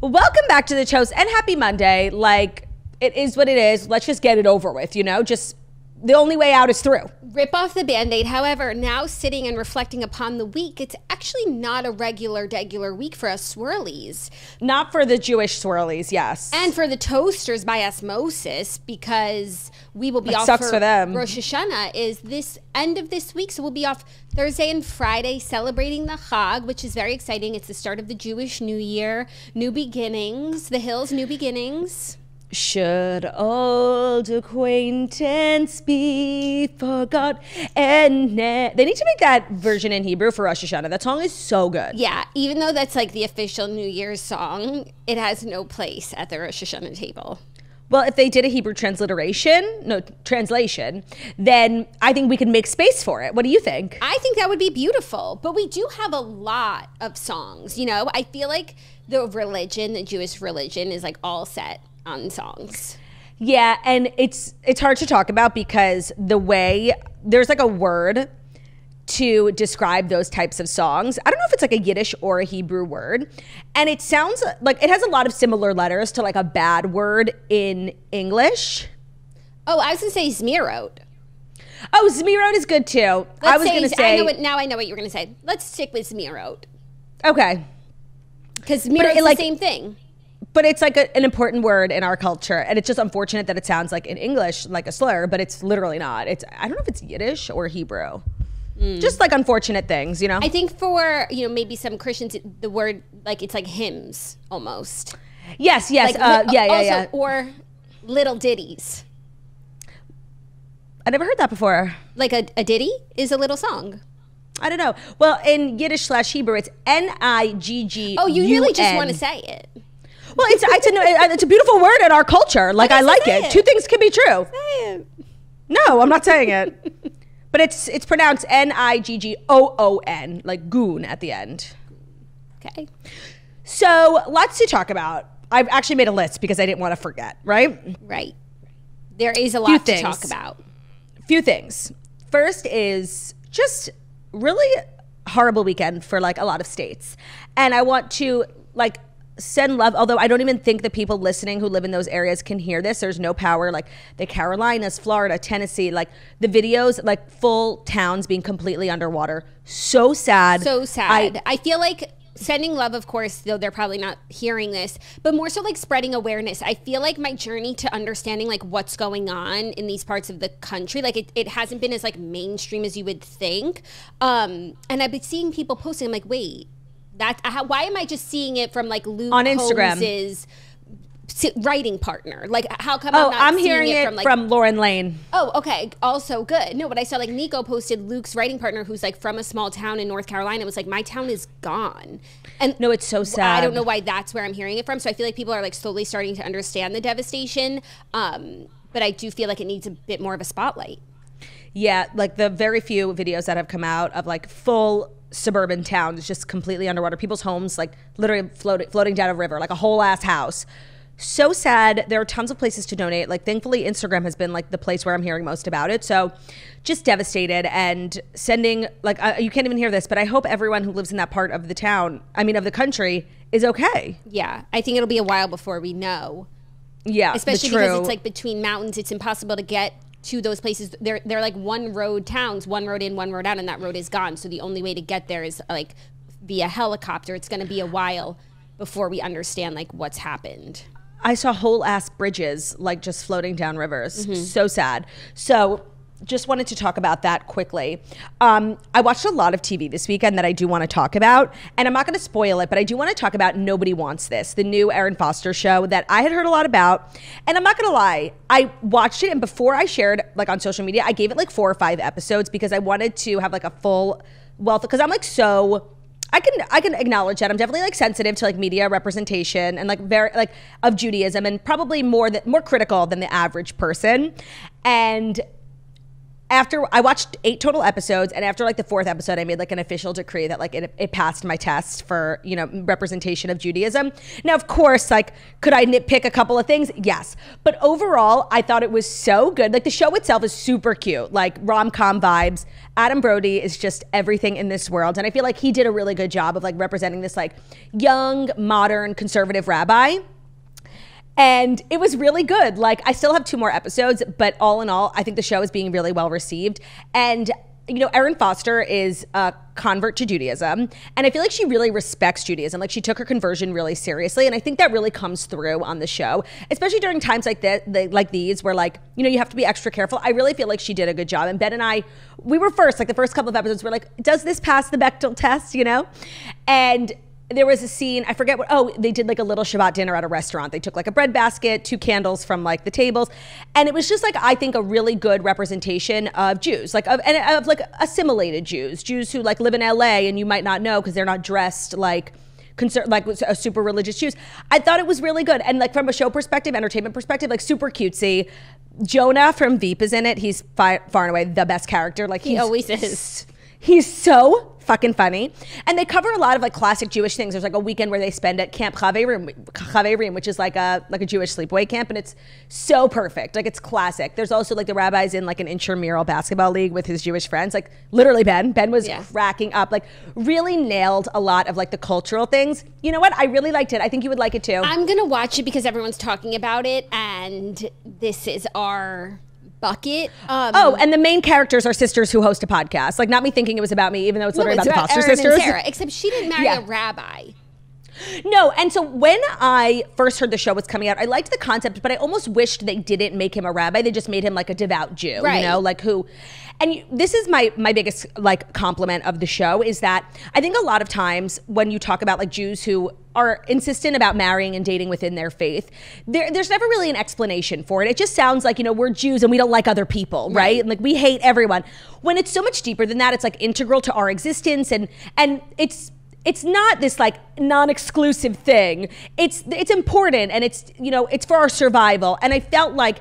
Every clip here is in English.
Welcome back to the toast and happy Monday. Like, it is what it is. Let's just get it over with, just the only way out is through. Rip off the Band-Aid. However, now sitting and reflecting upon the week, it's actually not a regular week for us swirlies. Not for the Jewish swirlies, yes. And for the toasters by osmosis, because we will be off for them. Rosh Hashanah is this end of this week. So we'll be off Thursday and Friday celebrating the Chag, which is very exciting. It's the start of the Jewish New Year, new beginnings, the Hills, new beginnings. Should old acquaintance be forgot? And they need to make that version in Hebrew for Rosh Hashanah. That song is so good. Yeah, even though that's like the official New Year's song, it has no place at the Rosh Hashanah table. Well, if they did a Hebrew translation, then I think we could make space for it. What do you think? I think that would be beautiful. But we do have a lot of songs. I feel like the Jewish religion is like all set on songs. Yeah, and it's hard to talk about because the way there's like a word to describe those types of songs. I don't know if it's like a Yiddish or a Hebrew word, and it sounds like it has a lot of similar letters to like a bad word in English. Oh, I was gonna say Zmirot. Oh, Zmirot is good too. I was gonna say. Now I know what you were gonna say. Let's stick with Zmirot. Okay. Because Zmirot is the same thing. But it's like an important word in our culture, and it's just unfortunate that it sounds like in English like a slur, but it's literally not. I don't know if it's Yiddish or Hebrew. Just like unfortunate things, I think for maybe some Christians, the word like it's like hymns almost. Yes. Like, yeah. Or little ditties. I never heard that before. Like a ditty is a little song. I don't know. Well, in Yiddish/Hebrew, it's Niggun. Oh, you really just want to say it. Well, it's a beautiful word in our culture. Like, I like it. Two things can be true. Say it. No, I'm not saying it. But it's pronounced Niggoon, like goon at the end. Okay. So lots to talk about. I've actually made a list because I didn't want to forget, right? Right. There is a lot to talk about. Few things. First is just really horrible weekend for like a lot of states. And I want to like send love, although I don't even think the people listening who live in those areas can hear this. There's no power, like the Carolinas, Florida, Tennessee, like the videos, like full towns being completely underwater. So sad. So sad. I feel like sending love, of course, though they're probably not hearing this, but more so like spreading awareness. I feel like my journey to understanding like what's going on in these parts of the country, like it hasn't been as like mainstream as you would think. And I've been seeing people posting, I'm like, wait, why am I just seeing it from like Luke on Instagram? Holmes's writing partner? Like, how come I'm hearing it from Lauren Lane. Oh, okay. Also good. No, but I saw like Nico posted Luke's writing partner who's like from a small town in North Carolina. It was like, my town is gone. And no, it's so sad. I don't know why that's where I'm hearing it from. So I feel like people are like slowly starting to understand the devastation. But I do feel like it needs a bit more of a spotlight. Yeah, like the very few videos that have come out of like full suburban towns just completely underwater, people's homes like literally floating down a river, like a whole ass house. So sad. There are tons of places to donate. Like thankfully Instagram has been like the place where I'm hearing most about it. So just devastated and sending like you can't even hear this, but I hope everyone who lives in that part of the country is okay. Yeah, I think it'll be a while before we know. Yeah, especially because it's like between mountains, it's impossible to get to those places. They're like one road towns, one road in, one road out, and that road is gone. So the only way to get there is like via helicopter. It's going to be a while before we understand like what's happened. I saw whole ass bridges like just floating down rivers. So sad. So just wanted to talk about that quickly. I watched a lot of TV this weekend that I do want to talk about, and I'm not going to spoil it, but I do want to talk about Nobody Wants This, the new Erin Foster show that I had heard a lot about. And I'm not going to lie, I watched it, and before I shared like on social media, I gave it like 4 or 5 episodes because I wanted to have like a full wealth, because I'm like I can acknowledge that I'm definitely like sensitive to like media representation and like very like of Judaism, and probably more critical than the average person. And after I watched 8 total episodes, and after like the 4th episode, I made like an official decree that like it passed my test for, you know, representation of Judaism. Now, of course, like, could I nitpick a couple of things? Yes. But overall, I thought it was so good. Like, the show itself is super cute, like rom-com vibes. Adam Brody is just everything in this world. And I feel like he did a really good job of like representing this like young, modern, conservative rabbi. And it was really good. Like, I still have 2 more episodes, but all in all, I think the show is being really well received. And, you know, Erin Foster is a convert to Judaism. And I feel like she really respects Judaism. Like, she took her conversion really seriously. And I think that really comes through on the show, especially during times like like these, where like, you know, you have to be extra careful. I really feel like she did a good job. And Ben and I, we were first, like the first couple of episodes, we're like, does this pass the Bechdel test, you know? And there was a scene, I forget what, they did like a little Shabbat dinner at a restaurant. They took like a bread basket, 2 candles from like the tables. And it was just like, I think a really good representation of Jews, like of like assimilated Jews who like live in LA and you might not know because they're not dressed like like a super religious Jews. I thought it was really good. And like from a show perspective, entertainment perspective, like super cutesy. Jonah from Veep is in it. He's far and away the best character. Like he always is. He's so fucking funny. And they cover a lot of like classic Jewish things. There's like a weekend where they spend at Camp Chaverim, which is like a Jewish sleepaway camp, and it's so perfect. Like, it's classic. There's also like the rabbi's in like an intramural basketball league with his Jewish friends. Like, literally Ben was cracking up. Like, really nailed a lot of like the cultural things. You know what? I really liked it. I think you would like it too. I'm gonna watch it because everyone's talking about it, and this is our bucket. And the main characters are sisters who host a podcast. Like, not me thinking it was about me, even though it's literally about the Foster Erin sisters. And Sarah, except she didn't marry a rabbi. No, and so when I first heard the show was coming out, I liked the concept, but I almost wished they didn't make him a rabbi. They just made him like a devout Jew, you know, like who. And this is my biggest like compliment of the show, is that I think a lot of times when you talk about like Jews who are insistent about marrying and dating within their faith, there's never really an explanation for it. It just sounds like, you know, we're Jews and we don't like other people, right? And like, we hate everyone. When it's so much deeper than that, it's like integral to our existence, and it's not this like non-exclusive thing. It's important, and it's, you know, it's for our survival. And I felt like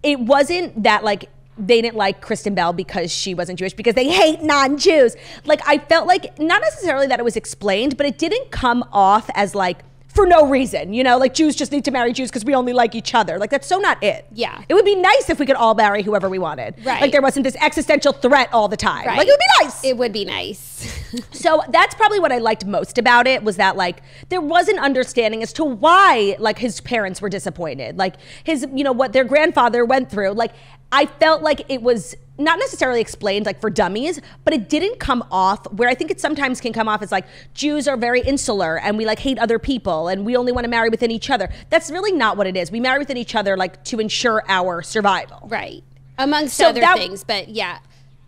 it wasn't that like they didn't like Kristen Bell because she wasn't Jewish, because they hate non-Jews. Like, I felt like not necessarily that it was explained, but it didn't come off as like for no reason, you know, like Jews just need to marry Jews because we only like each other. Like, that's so not it. Yeah. It would be nice if we could all marry whoever we wanted. Right. Like, there wasn't this existential threat all the time. Right. Like, it would be nice. It would be nice. So that's probably what I liked most about it, was that like there was an understanding as to why like his parents were disappointed, like his, you know, what their grandfather went through. Like, I felt like it was not necessarily explained like for dummies, but it didn't come off where I think it sometimes can come off as like Jews are very insular and we like hate other people and we only want to marry within each other. That's really not what it is. We marry within each other like to ensure our survival. Right. Amongst other things, but yeah.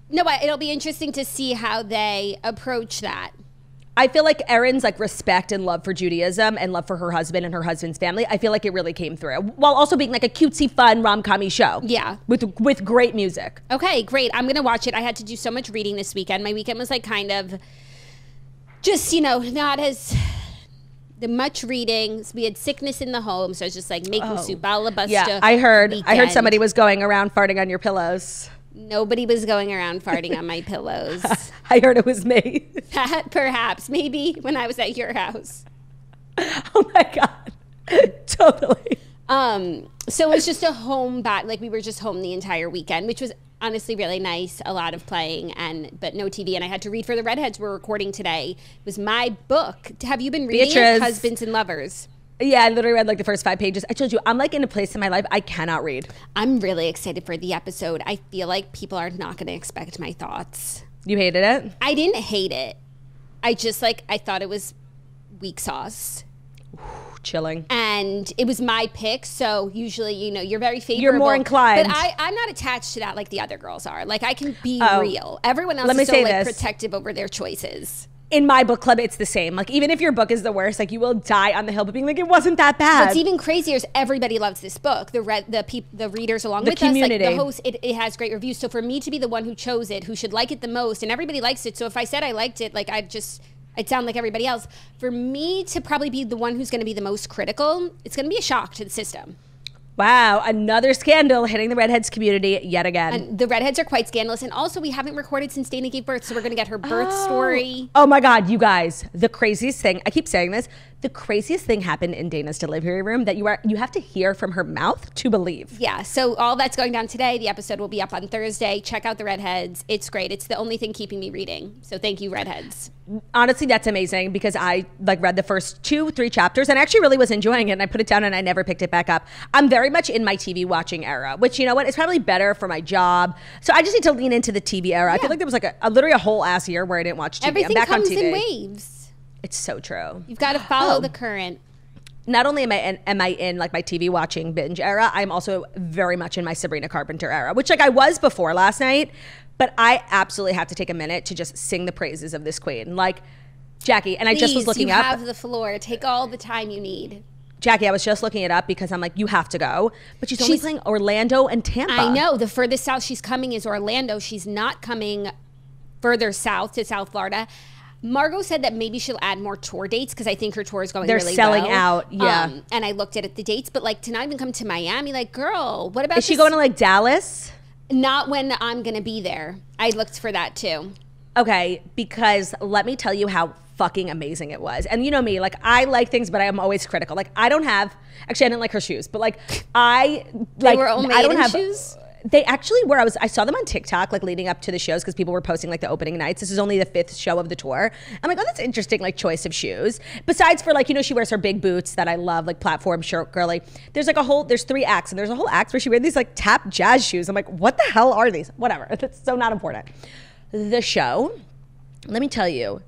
No, it'll be interesting to see how they approach that. I feel like Erin's like respect and love for Judaism and love for her husband and her husband's family, I feel like it really came through, while also being like a cutesy, fun rom-com-y show. Yeah. With great music. Okay, great. I'm going to watch it. I had to do so much reading this weekend. My weekend was like kind of just, you know, not as much reading. We had sickness in the home, so I was just like making soup, alabaster. Yeah, I heard somebody was going around farting on your pillows. Nobody was going around farting on my pillows. I heard it was me. That perhaps, maybe when I was at your house. Oh my God. Totally. So it was just a home like we were just home the entire weekend, which was honestly really nice. A lot of playing but no TV. And I had to read for the Redheads we're recording today. It was my book. Have you been reading it? Husbands and Lovers. Yeah, I literally read like the first 5 pages. I told you, I'm like in a place in my life I cannot read. I'm really excited for the episode. I feel like people are not going to expect my thoughts. You hated it? I didn't hate it. I just I thought it was weak sauce. Chilling. And it was my pick, so usually, you know, you're very favorable. You're more inclined. But I'm not attached to that like the other girls are. Like, I can be real. Everyone else is so protective over their choices. In my book club, it's the same. Like, even if your book is the worst, like, you will die on the hill, but being like, it wasn't that bad. What's even crazier is everybody loves this book. The readers along with community. us, like the host, it has great reviews. So for me to be the one who chose it, who should like it the most, and everybody likes it. So if I said I liked it, like I'd sound like everybody else. For me to probably be the one who's going to be the most critical, it's going to be a shock to the system. Wow, another scandal hitting the redheads community yet again. And the redheads are quite scandalous. And also, we haven't recorded since Dana gave birth, so we're going to get her birth story. Oh my God, you guys, the craziest thing, I keep saying this, the craziest thing happened in Dana's delivery room that you have to hear from her mouth to believe. Yeah, so all that's going down today. The episode will be up on Thursday. Check out the redheads. It's great. It's the only thing keeping me reading. So thank you, redheads. Honestly, that's amazing because I read the first 2-3 chapters and I actually really was enjoying it, and I put it down and I never picked it back up. I'm very much in my TV watching era, which, you know what, it's probably better for my job. So I just need to lean into the TV era. I feel like there was like literally a whole ass year where I didn't watch TV. Everything I'm back comes on TV. in waves. It's so true. You've got to follow the current. Not only am I in like my TV watching binge era, I'm also very much in my Sabrina Carpenter era, which like I was before last night, but I absolutely have to take a minute to just sing the praises of this queen. Like, Jackie, and I just was looking up. You have the floor. Take all the time you need. Jackie, I was just looking it up because I'm like, you have to go. But she's only playing Orlando and Tampa. I know. The furthest south she's coming is Orlando. She's not coming further south to South Florida. Margot said that maybe she'll add more tour dates because I think her tour is going really well. They're selling out, yeah. And I looked at the dates, but like to not even come to Miami, like, girl, what about Is she going to like Dallas? Not when I'm going to be there. I looked for that too. Okay, because let me tell you how fucking amazing it was. And you know me, like I like things, but I am always critical. Like I didn't like her shoes, but like they were homemade shoes? They actually were. I saw them on TikTok, like leading up to the shows, because people were posting like the opening nights. This is only the 5th show of the tour. I'm like, oh, that's interesting, like choice of shoes. Besides for like, you know, she wears her big boots that I love, like platform shirt girly. There's 3 acts, and there's a whole act where she wears these like tap jazz shoes. I'm like, what the hell are these? Whatever. It's so not important. The show, let me tell you,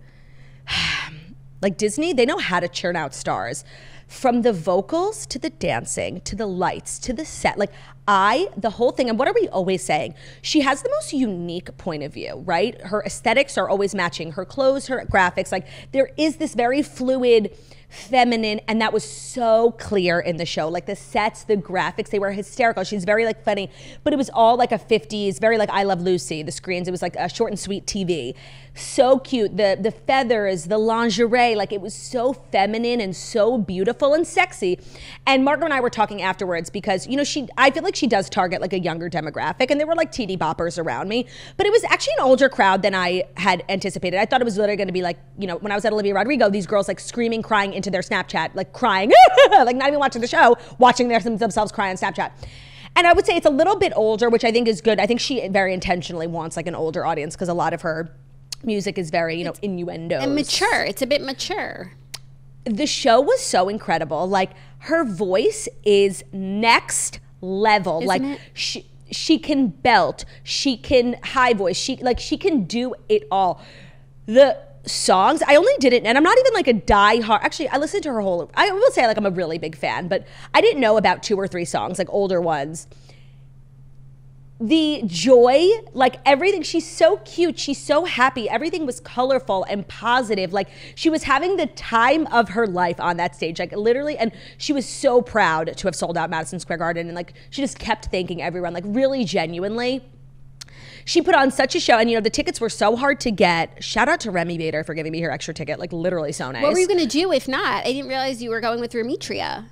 like Disney, they know how to churn out stars. From the vocals to the dancing to the lights to the set, like the whole thing. And what are we always saying? She has the most unique point of view, right? Her aesthetics are always matching her clothes, her graphics. Like there is this very fluid, feminine, and that was so clear in the show. Like the sets, the graphics, they were hysterical. She's very like funny, but it was all like a 50s, very like I Love Lucy, the screens. It was like a short and sweet TV. So cute. The feathers, the lingerie, like it was so feminine and so beautiful and sexy. And Margaret and I were talking afterwards because, you know, I feel like she does target like a younger demographic, and there were like teeny boppers around me, but it was actually an older crowd than I had anticipated. I thought it was literally going to be like, you know, when I was at Olivia Rodrigo, these girls like screaming, crying into their Snapchat, like crying, like not even watching the show, watching themselves cry on Snapchat. And I would say it's a little bit older, which I think is good. I think she very intentionally wants like an older audience because a lot of her music is very, you know, innuendos. And mature. It's a bit mature. The show was so incredible. Like her voice is next level. Isn't like it? she can belt, she can high voice, she can do it all. The songs, I only did it, and I'm not even like a die-hard, actually I listened to her whole, I will say like I'm a really big fan, but I didn't know about 2 or 3 songs, like older ones. The joy, like everything, she's so cute, she's so happy, everything was colorful and positive, like she was having the time of her life on that stage, like literally, and she was so proud to have sold out Madison Square Garden, and like she just kept thanking everyone, like really genuinely. She put on such a show, and you know, the tickets were so hard to get. Shout out to Remy Bader for giving me her extra ticket, like literally so nice. What were you going to do if not? I didn't realize you were going with Remetria.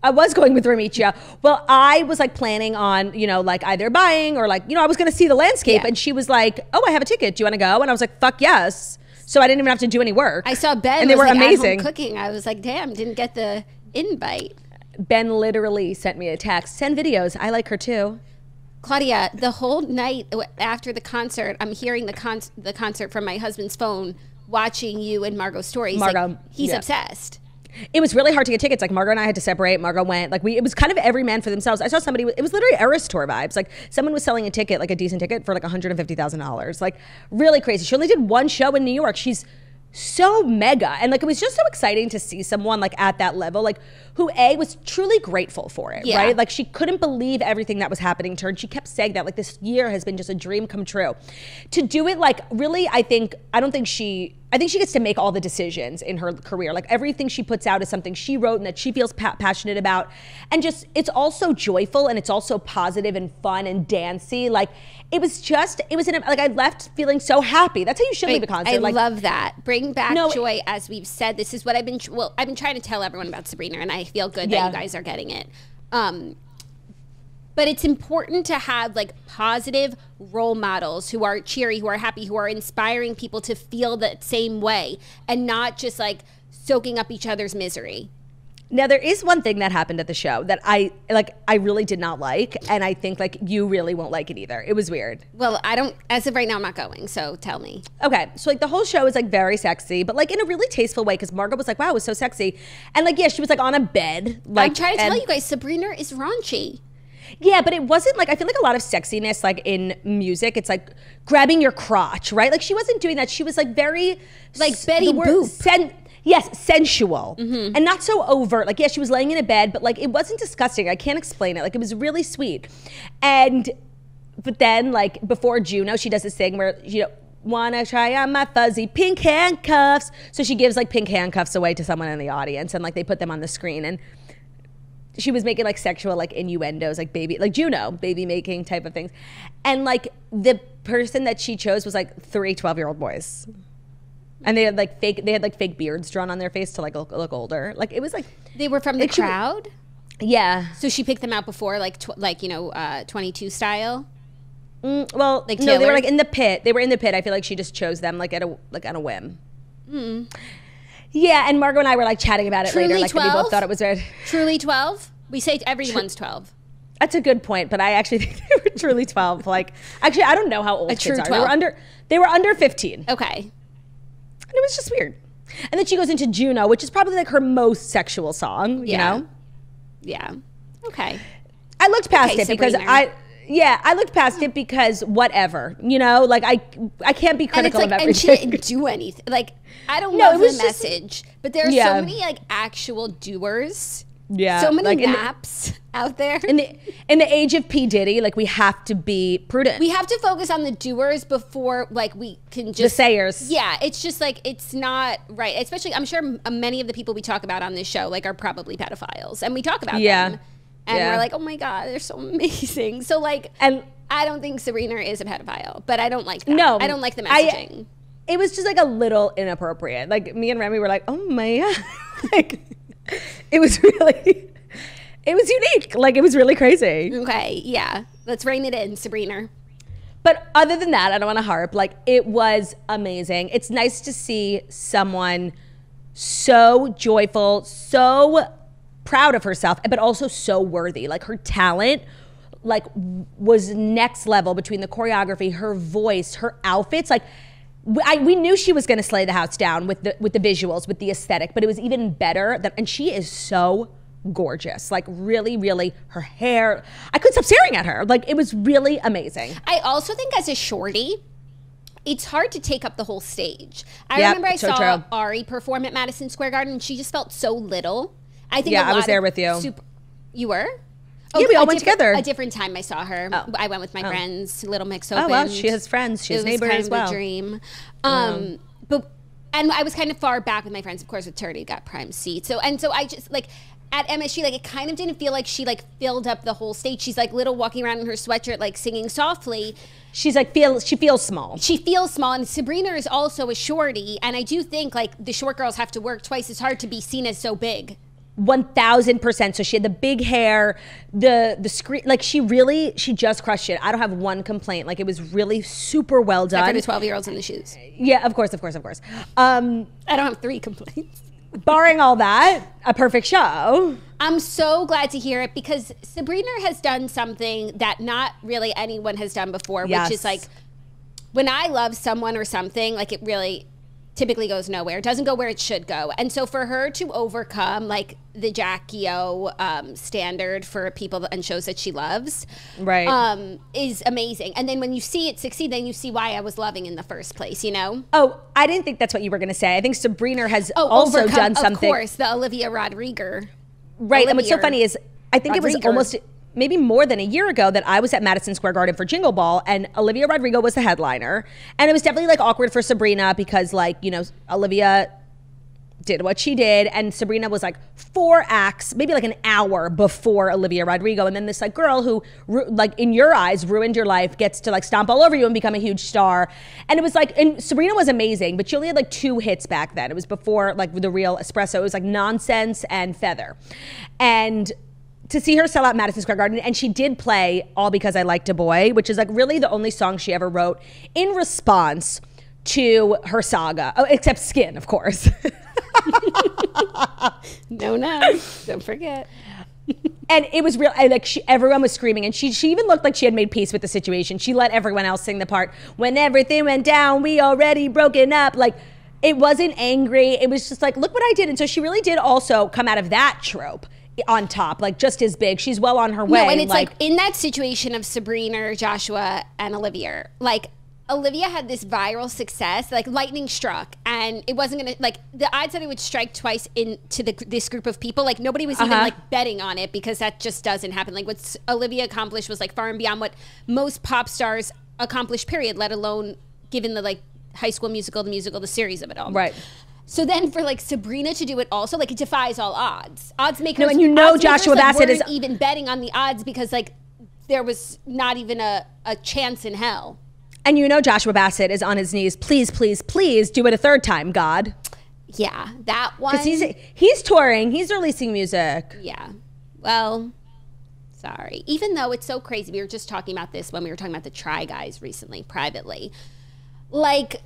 I was going with Remetria. Well, I was like planning on, you know, like either buying or like, you know, I was going to see the landscape. Yeah. And she was like, oh, I have a ticket. Do you want to go? And I was like, fuck yes. So I didn't even have to do any work. I saw Ben. And they were like amazing. At home cooking. I was like, damn, didn't get the invite. Ben literally sent me a text. Send videos. I like her too. Claudia, the whole night after the concert, I'm hearing the concert from my husband's phone, watching you and Margot's stories. Margot, like, he's obsessed. It was really hard to get tickets. Like Margot and I had to separate. Margot went, like it was kind of every man for themselves. I saw somebody, it was literally Eras Tour vibes. Like someone was selling a ticket, like a decent ticket for like $150,000. Like really crazy. She only did 1 show in New York. She's so mega. And like, it was just so exciting to see someone like at that level, like who was truly grateful for it, right? Like she couldn't believe everything that was happening to her. And she kept saying that like this year has been just a dream come true. To do it like really, I think she gets to make all the decisions in her career. Like everything she puts out is something she wrote and that she feels passionate about. And just, it's also joyful and it's also positive and fun and dancey. Like I left feeling so happy. That's how you should leave a concert. I love that. Bring back joy, as we've said. This is what I've been trying to tell everyone about Sabrina, and I feel good that you guys are getting it. But it's important to have like positive role models who are cheery, who are happy, who are inspiring people to feel that same way and not just like soaking up each other's misery. Now, there is one thing that happened at the show that I really did not like, and I think like you really won't like it either. It was weird. Well, as of right now, I'm not going, so tell me. Okay, so like the whole show is like very sexy, but like in a really tasteful way, because Margot was like, wow, it was so sexy. And like, yeah, she was like on a bed. Like, I'm trying to tell you guys, Sabrina is raunchy. Yeah, but it wasn't like, I feel like a lot of sexiness, like in music, it's like grabbing your crotch, right? Like she wasn't doing that. She was like very like Betty Boop. Yes, sensual and not so overt. Like, yeah, she was laying in a bed, but like it wasn't disgusting. I can't explain it. Like it was really sweet. But then like before Juno, she does this thing where, you know, wanna try on my fuzzy pink handcuffs. So she gives like pink handcuffs away to someone in the audience and like they put them on the screen, and she was making like sexual like innuendos, like Juno, baby making type of things. And like the person that she chose was like 3 12-year-old boys. And they had like fake beards drawn on their face to like look older. Like it was like they were from the crowd. Yeah. So she picked them out before, like 22 style. Well, like no, they were like in the pit. They were in the pit. I feel like she just chose them like on a whim. Yeah, and Margot and I were like chatting about it Truly later. Like 12? we both thought it was weird. Truly 12. We say everyone's 12. That's a good point, but I actually think they were truly 12. Like, actually, I don't know how old kids are. 12. They were under 15. Okay. And it was just weird. And then she goes into Juno, which is probably like her most sexual song, you know? Yeah. Okay. I looked past it because Sabrina. I looked past it because whatever, you know? Like, I can't be critical of everything. And she didn't do anything. Like, I don't know the message, but there are so many like actual doers. Yeah. So many like naps out there. In the age of P. Diddy, like we have to be prudent. We have to focus on the doers before like we can just... The sayers. Yeah, it's just like, it's not right. Especially, I'm sure many of the people we talk about on this show like are probably pedophiles. And we talk about them. And we're like, oh my God, they're so amazing. So like, and I don't think Sabrina is a pedophile, but I don't like that. No. I don't like the messaging. It was just like a little inappropriate. Like me and Remy were like, oh my God. Like... It was unique. Like, it was really crazy. Okay, yeah. Let's rein it in, Sabrina. But other than that, I don't want to harp. Like, it was amazing. It's nice to see someone so joyful, so proud of herself, but also so worthy. Like, her talent, like, was next level between the choreography, her voice, her outfits. Like, we knew she was going to slay the house down with the visuals, with the aesthetic, but it was even better. And she is so gorgeous. Like really, really, her hair. I couldn't stop staring at her. Like it was really amazing. I also think as a shorty, it's hard to take up the whole stage. I remember I saw Ari perform at Madison Square Garden, and she just felt so little. I think I was there with you. You were? Oh, yeah, we all went together. A different time I saw her. Oh. I went with my friends. Little Mix opened. Oh, well, she has friends. She has neighbors as well. It was kind of a dream. And I was kind of far back with my friends. Of course, with Turdy, got prime seats. So I just, like, at MSG, like, it kind of didn't feel like she, like, filled up the whole stage. She's, like, little walking around in her sweatshirt, like, singing softly. She's, like, she feels small. She feels small. And Sabrina is also a shorty. And I do think, like, the short girls have to work twice as hard to be seen as so big. 1000%. So she had the big hair, the screen, like she just crushed it. I don't have one complaint. Like it was really super well done. Except for the 12-year-olds in the shoes. Yeah, of course. I don't have 3 complaints. Barring all that, a perfect show. I'm so glad to hear it because Sabrina has done something that not really anyone has done before, which is like when I love someone or something, like it really typically goes nowhere. It doesn't go where it should go. And so for her to overcome like the Jackie O standard for people and shows that she loves, right, is amazing. And then when you see it succeed, then you see why I was loving in the first place, you know? Oh, I didn't think that's what you were going to say. I think Sabrina has also done something. Of course, the Olivia Rodrigo. Right, and what's so funny is I think it was almost maybe more than a year ago that I was at Madison Square Garden for Jingle Ball, and Olivia Rodrigo was the headliner. And it was definitely like awkward for Sabrina because like, you know, Olivia did what she did, and Sabrina was like 4 acts, maybe like an hour before Olivia Rodrigo, and then this like girl who like in your eyes ruined your life gets to like stomp all over you and become a huge star. And it was like, and Sabrina was amazing, but she only had like 2 hits back then. It was before like the real espresso. It was like Nonsense and Feather. And to see her sell out Madison Square Garden, and she did play All Because I Liked a Boy, which is like really the only song she ever wrote in response to her saga. Oh, except Skin, of course. No, don't forget. And it was real, everyone was screaming, and she even looked like she had made peace with the situation. She let everyone else sing the part. When everything went down, we already broken up. Like, it wasn't angry. It was just like, look what I did. And so she really did also come out of that trope on top, like just as big. She's well on her way. No, and it's like in that situation of Sabrina, Joshua, and Olivia, like Olivia had this viral success, like lightning struck, and it wasn't gonna, like, the odds that it would strike twice into this group of people, like nobody was even like betting on it, because that just doesn't happen. Like what Olivia accomplished was like far and beyond what most pop stars accomplish, period, let alone given the like High School Musical, the series of it all. Right. So then for like Sabrina to do it also, like it defies all odds. Odds makers. No, and you know Joshua Bassett weren't even betting on the odds, because like there was not even a chance in hell. And you know Joshua Bassett is on his knees. Please, please, please do it a third time, God. Yeah, that one. Because he's touring. He's releasing music. Yeah. Well, sorry. Even though it's so crazy. We were just talking about this when we were talking about the Try Guys recently, privately. Like,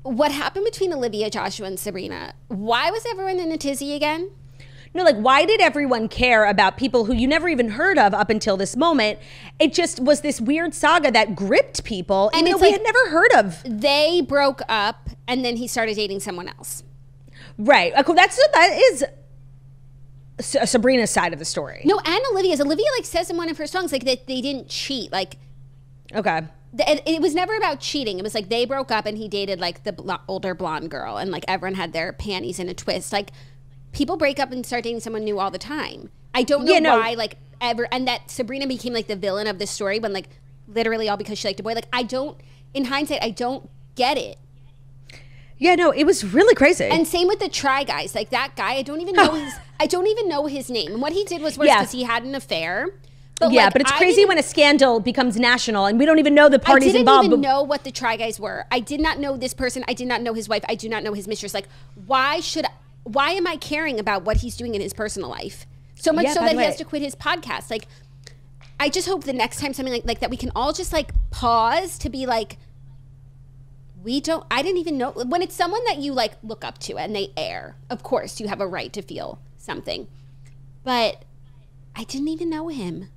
what happened between Olivia, Joshua, and Sabrina? Why was everyone in a tizzy again? No, like, why did everyone care about people who you never even heard of up until this moment? It just was this weird saga that gripped people, and we had never heard of. They broke up, and then he started dating someone else. Right. That is Sabrina's side of the story. No, and Olivia's. Olivia, like, says in one of her songs, like, that they didn't cheat. Like, okay. It was never about cheating. It was like they broke up, and he dated, like, the older blonde girl, and, like, everyone had their panties in a twist. Like, people break up and start dating someone new all the time. I don't know why, like, ever. And that Sabrina became, like, the villain of this story when, like, literally all because she liked a boy. Like, in hindsight, I don't get it. Yeah, no, it was really crazy. And same with the Try Guys. Like, that guy, I don't even know his name. And what he did was worse, because he had an affair. But yeah, but it's crazy when a scandal becomes national and we don't even know the parties involved. I didn't even know what the Try Guys were. I did not know this person. I did not know his wife. I do not know his mistress. Like, why am I caring about what he's doing in his personal life? So much so that he has to quit his podcast. Like, I just hope the next time something like that, we can all just like pause to be like, I didn't even know. When it's someone that you like look up to and they air, of course you have a right to feel something. But I didn't even know him.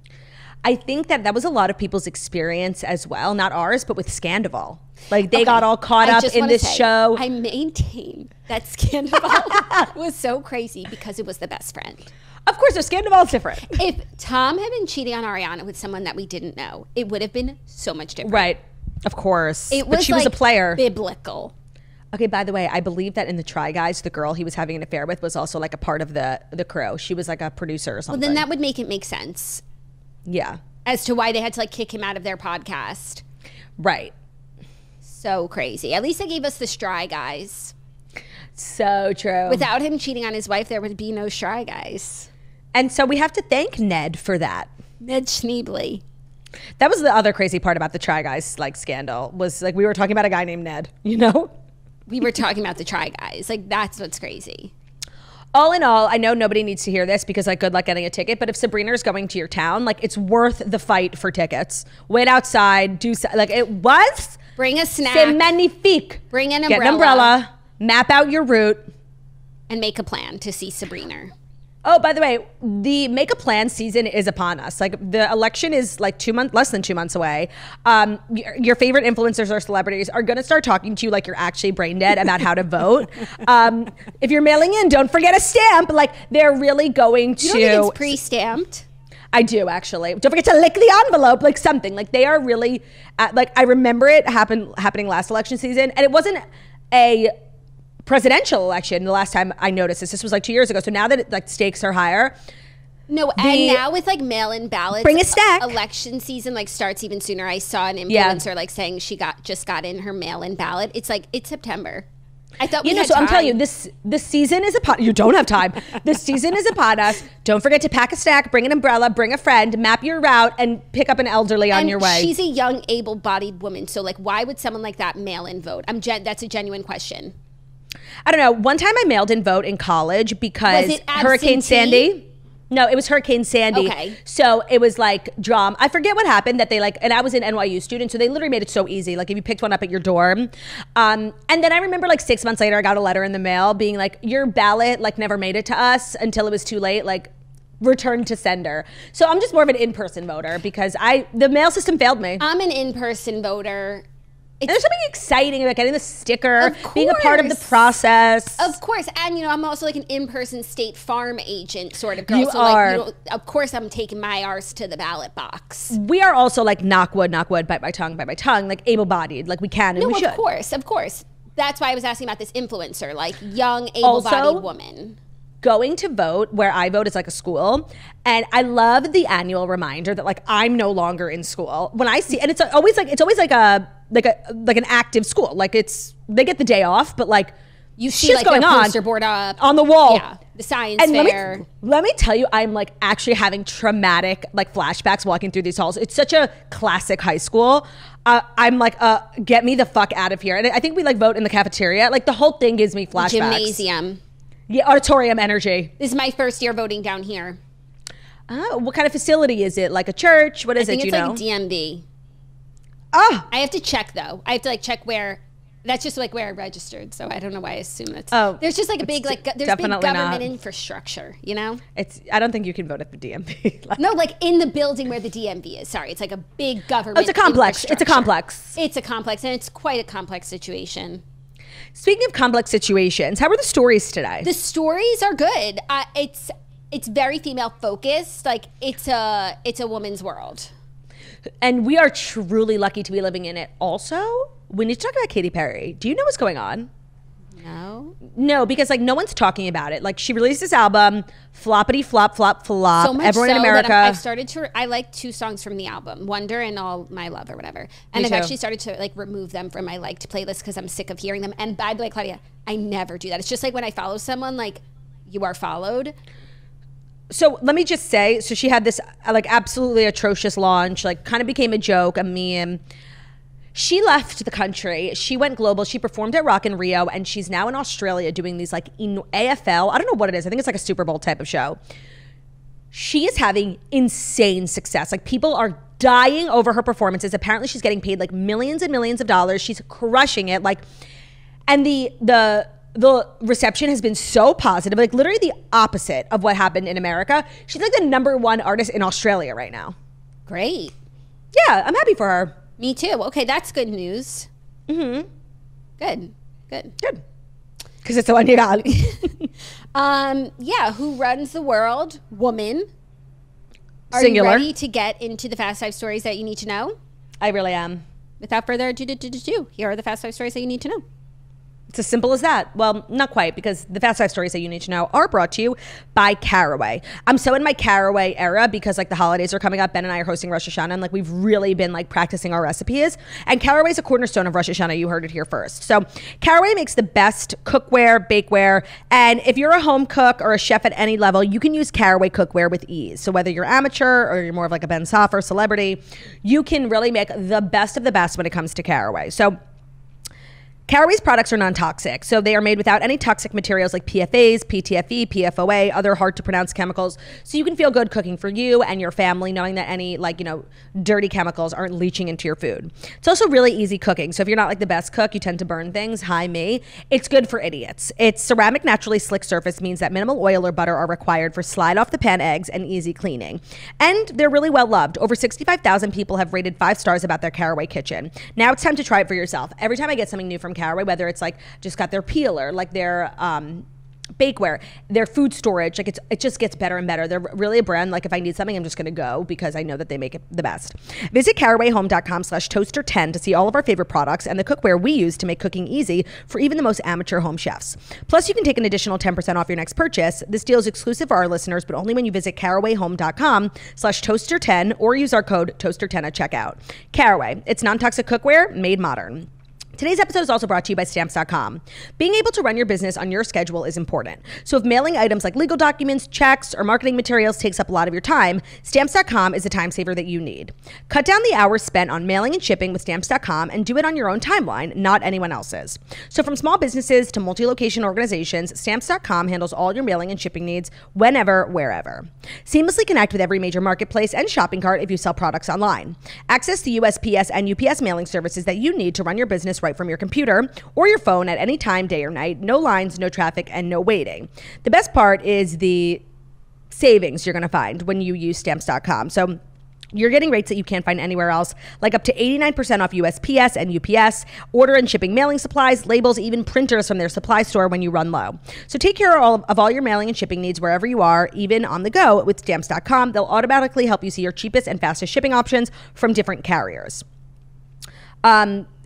I think that was a lot of people's experience as well, not ours, but with Scandival. Like, they got all caught up in this show. I maintain that Scandival was so crazy because it was the best friend. Of course, Scandival's different. If Tom had been cheating on Ariana with someone that we didn't know, it would have been so much different. Right. Of course. But she was a player. Biblical. Okay, by the way, I believe that in the Try Guys, the girl he was having an affair with was also like a part of the crew. She was like a producer or something. Well, then that would make it make sense. Yeah. As to why they had to like kick him out of their podcast. Right. So crazy. At least they gave us the Try Guys. So true. Without him cheating on his wife, there would be no Try Guys. And so we have to thank Ned for that. Ned Schneebly. That was the other crazy part about the Try Guys like scandal, was like we were talking about a guy named Ned, you know? We were talking about the Try Guys. Like, that's what's crazy. All in all, I know nobody needs to hear this because like good luck getting a ticket, but if Sabrina is going to your town, like it's worth the fight for tickets. Wait outside, like it was. Bring a snack. C'est magnifique. Bring an umbrella. Get an umbrella. Map out your route. And make a plan to see Sabrina. Oh, by the way, the make a plan season is upon us. Like the election is like less than 2 months away. Your favorite influencers or celebrities are going to start talking to you like you're actually brain dead about how to vote. If you're mailing in, don't forget a stamp. Like they're really going to. You don't think it's pre-stamped? I do, actually. Don't forget to lick the envelope, like something. Like they are really, like I remember it happening last election season, and it wasn't a presidential election the last time I noticed this. This was like 2 years ago. So now that like stakes are higher. No, and now with like mail-in ballots, bring a stack. Election season like starts even sooner. I saw an influencer like saying she just got in her mail-in ballot. It's like it's September. I thought we had time. I'm telling you, this season is upon you. Don't have time. This season is upon us. Don't forget to pack a stack, bring an umbrella, bring a friend, map your route, and pick up an elderly on your way. She's a young, able-bodied woman, so like, why would someone like that mail in vote? That's a genuine question. I don't know. One time I mailed in vote in college because Hurricane Sandy. No, it was Hurricane Sandy. Okay. So it was like drama. I forget what happened that they like, and I was an NYU student, so they literally made it so easy. Like if you picked one up at your dorm. And then I remember like 6 months later, I got a letter in the mail being like, your ballot like never made it to us until it was too late. Like return to sender. So I'm just more of an in-person voter because the mail system failed me. I'm an in-person voter. And there's something exciting about getting the sticker, being a part of the process. Of course. And, I'm also like an in-person State Farm agent sort of girl. You so are. like, of course I'm taking my arse to the ballot box. We are also like knock wood, bite my tongue, like able-bodied. Like we can and we should. Of course. That's why I was asking about this influencer, like young, able-bodied woman. Going to vote where I vote is like a school, and I love the annual reminder that like I'm no longer in school. When I see, and it's always like an active school, like they get the day off, but like you see like their poster board up on the wall, the science fair. Let me tell you, I'm like actually having traumatic like flashbacks walking through these halls. It's such a classic high school. I'm like, get me the fuck out of here. And I think we like vote in the cafeteria. Like the whole thing gives me flashbacks. Gymnasium. Yeah, auditorium energy. This is my first year voting down here. Oh, what kind of facility is it? Like a church? What is it? I think it's like DMV. Oh. I have to check though. I have to like check where. That's just like where I registered, so I don't know why I assume that's. Oh, there's just like a big like there's big government infrastructure, I don't think you can vote at the DMV. No, like in the building where the DMV is. Sorry, it's like a big government. Oh, it's a complex. It's a complex. It's a complex, and it's quite a complex situation. Speaking of complex situations, how were the stories today? The stories are good. It's very female focused. Like it's a woman's world, and we are truly lucky to be living in it. Also, we need to talk about Katy Perry. Do you know what's going on? No, because like no one's talking about it. Like she released this album, floppity flop flop flop. So much Everyone in so America. That I've started to. I like 2 songs from the album, Wonder and All My Love or whatever. And I've actually started to like remove them from my liked playlist because I'm sick of hearing them. And by the way, Claudia, I never do that. It's just like when I follow someone, like you are followed. So let me just say, so she had this like absolutely atrocious launch, like kind of became a joke, a meme. She left the country. She went global. She performed at Rock in Rio, and she's now in Australia doing these like AFL. I don't know what it is. I think it's like a Super Bowl type of show. She is having insane success. Like people are dying over her performances. Apparently she's getting paid like millions and millions of dollars. She's crushing it. Like, and the reception has been so positive, like literally the opposite of what happened in America. She's like the #1 artist in Australia right now. Great. Yeah, I'm happy for her. Me too. Okay, that's good news. Mm-hmm. Good. Because it's the one you got. Yeah, who runs the world? Woman. Are Singular. you ready to get into the Fast 5 stories that you need to know? I really am. Without further ado, here are the Fast 5 stories that you need to know. It's as simple as that. Well, not quite, because the Fast 5 stories that you need to know are brought to you by Caraway. I'm so in my Caraway era because like the holidays are coming up. Ben and I are hosting Rosh Hashanah, and like we've really been like practicing our recipes. And Caraway is a cornerstone of Rosh Hashanah. You heard it here first. So Caraway makes the best cookware, bakeware, and if you're a home cook or a chef at any level, you can use Caraway cookware with ease. So whether you're amateur or you're more of like a Ben Saffer celebrity, you can really make the best of the best when it comes to Caraway. So Caraway's products are non-toxic, so they are made without any toxic materials like PFAs, PTFE, PFOA, other hard-to-pronounce chemicals, so you can feel good cooking for you and your family knowing that any, like, dirty chemicals aren't leaching into your food. It's also really easy cooking, so if you're not, like, the best cook, you tend to burn things, hi me, it's good for idiots. Its ceramic naturally slick surface means that minimal oil or butter are required for slide-off-the-pan eggs and easy cleaning. And they're really well-loved. Over 65,000 people have rated 5 stars about their Caraway kitchen. Now it's time to try it for yourself. Every time I get something new from Caraway, whether it's like just got their peeler, like their bakeware, their food storage, like it just gets better and better. They're really a brand, like if I need something, I'm just gonna go because I know that they make it the best. Visit carawayhome.com/toaster10 to see all of our favorite products and the cookware we use to make cooking easy for even the most amateur home chefs. Plus, you can take an additional 10% off your next purchase. This deal is exclusive for our listeners, but only when you visit carawayhome.com/toaster10 or use our code toaster10 at checkout. Caraway, it's non-toxic cookware made modern. Today's episode is also brought to you by Stamps.com. Being able to run your business on your schedule is important. So if mailing items like legal documents, checks, or marketing materials takes up a lot of your time, Stamps.com is the time saver that you need. Cut down the hours spent on mailing and shipping with Stamps.com and do it on your own timeline, not anyone else's. So from small businesses to multi-location organizations, Stamps.com handles all your mailing and shipping needs whenever, wherever. Seamlessly connect with every major marketplace and shopping cart if you sell products online. Access the USPS and UPS mailing services that you need to run your business right from your computer or your phone at any time, day or night. No lines, no traffic, and no waiting. The best part is the savings you're going to find when you use Stamps.com. So you're getting rates that you can't find anywhere else, like up to 89% off USPS and UPS, order and shipping mailing supplies, labels, even printers from their supply store when you run low. So take care of all your mailing and shipping needs wherever you are, even on the go with Stamps.com. They'll automatically help you see your cheapest and fastest shipping options from different carriers.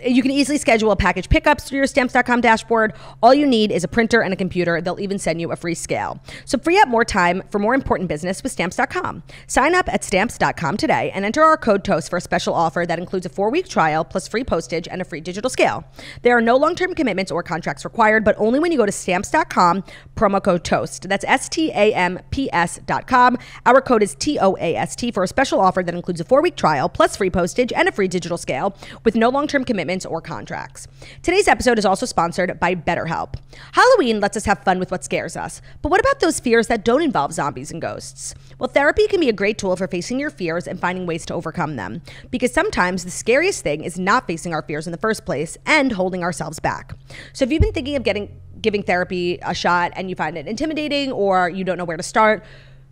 You can easily schedule package pickups through your Stamps.com dashboard. All you need is a printer and a computer. They'll even send you a free scale. So free up more time for more important business with Stamps.com. Sign up at Stamps.com today and enter our code TOAST for a special offer that includes a 4-week trial plus free postage and a free digital scale. There are no long-term commitments or contracts required, but only when you go to Stamps.com, promo code TOAST. That's STAMPS.com. Our code is TOAST for a special offer that includes a 4-week trial plus free postage and a free digital scale with no long-term commitments or contracts. Today's episode is also sponsored by BetterHelp. Halloween lets us have fun with what scares us, but what about those fears that don't involve zombies and ghosts? Well, therapy can be a great tool for facing your fears and finding ways to overcome them, because sometimes the scariest thing is not facing our fears in the first place and holding ourselves back. So if you've been thinking of giving therapy a shot and you find it intimidating or you don't know where to start,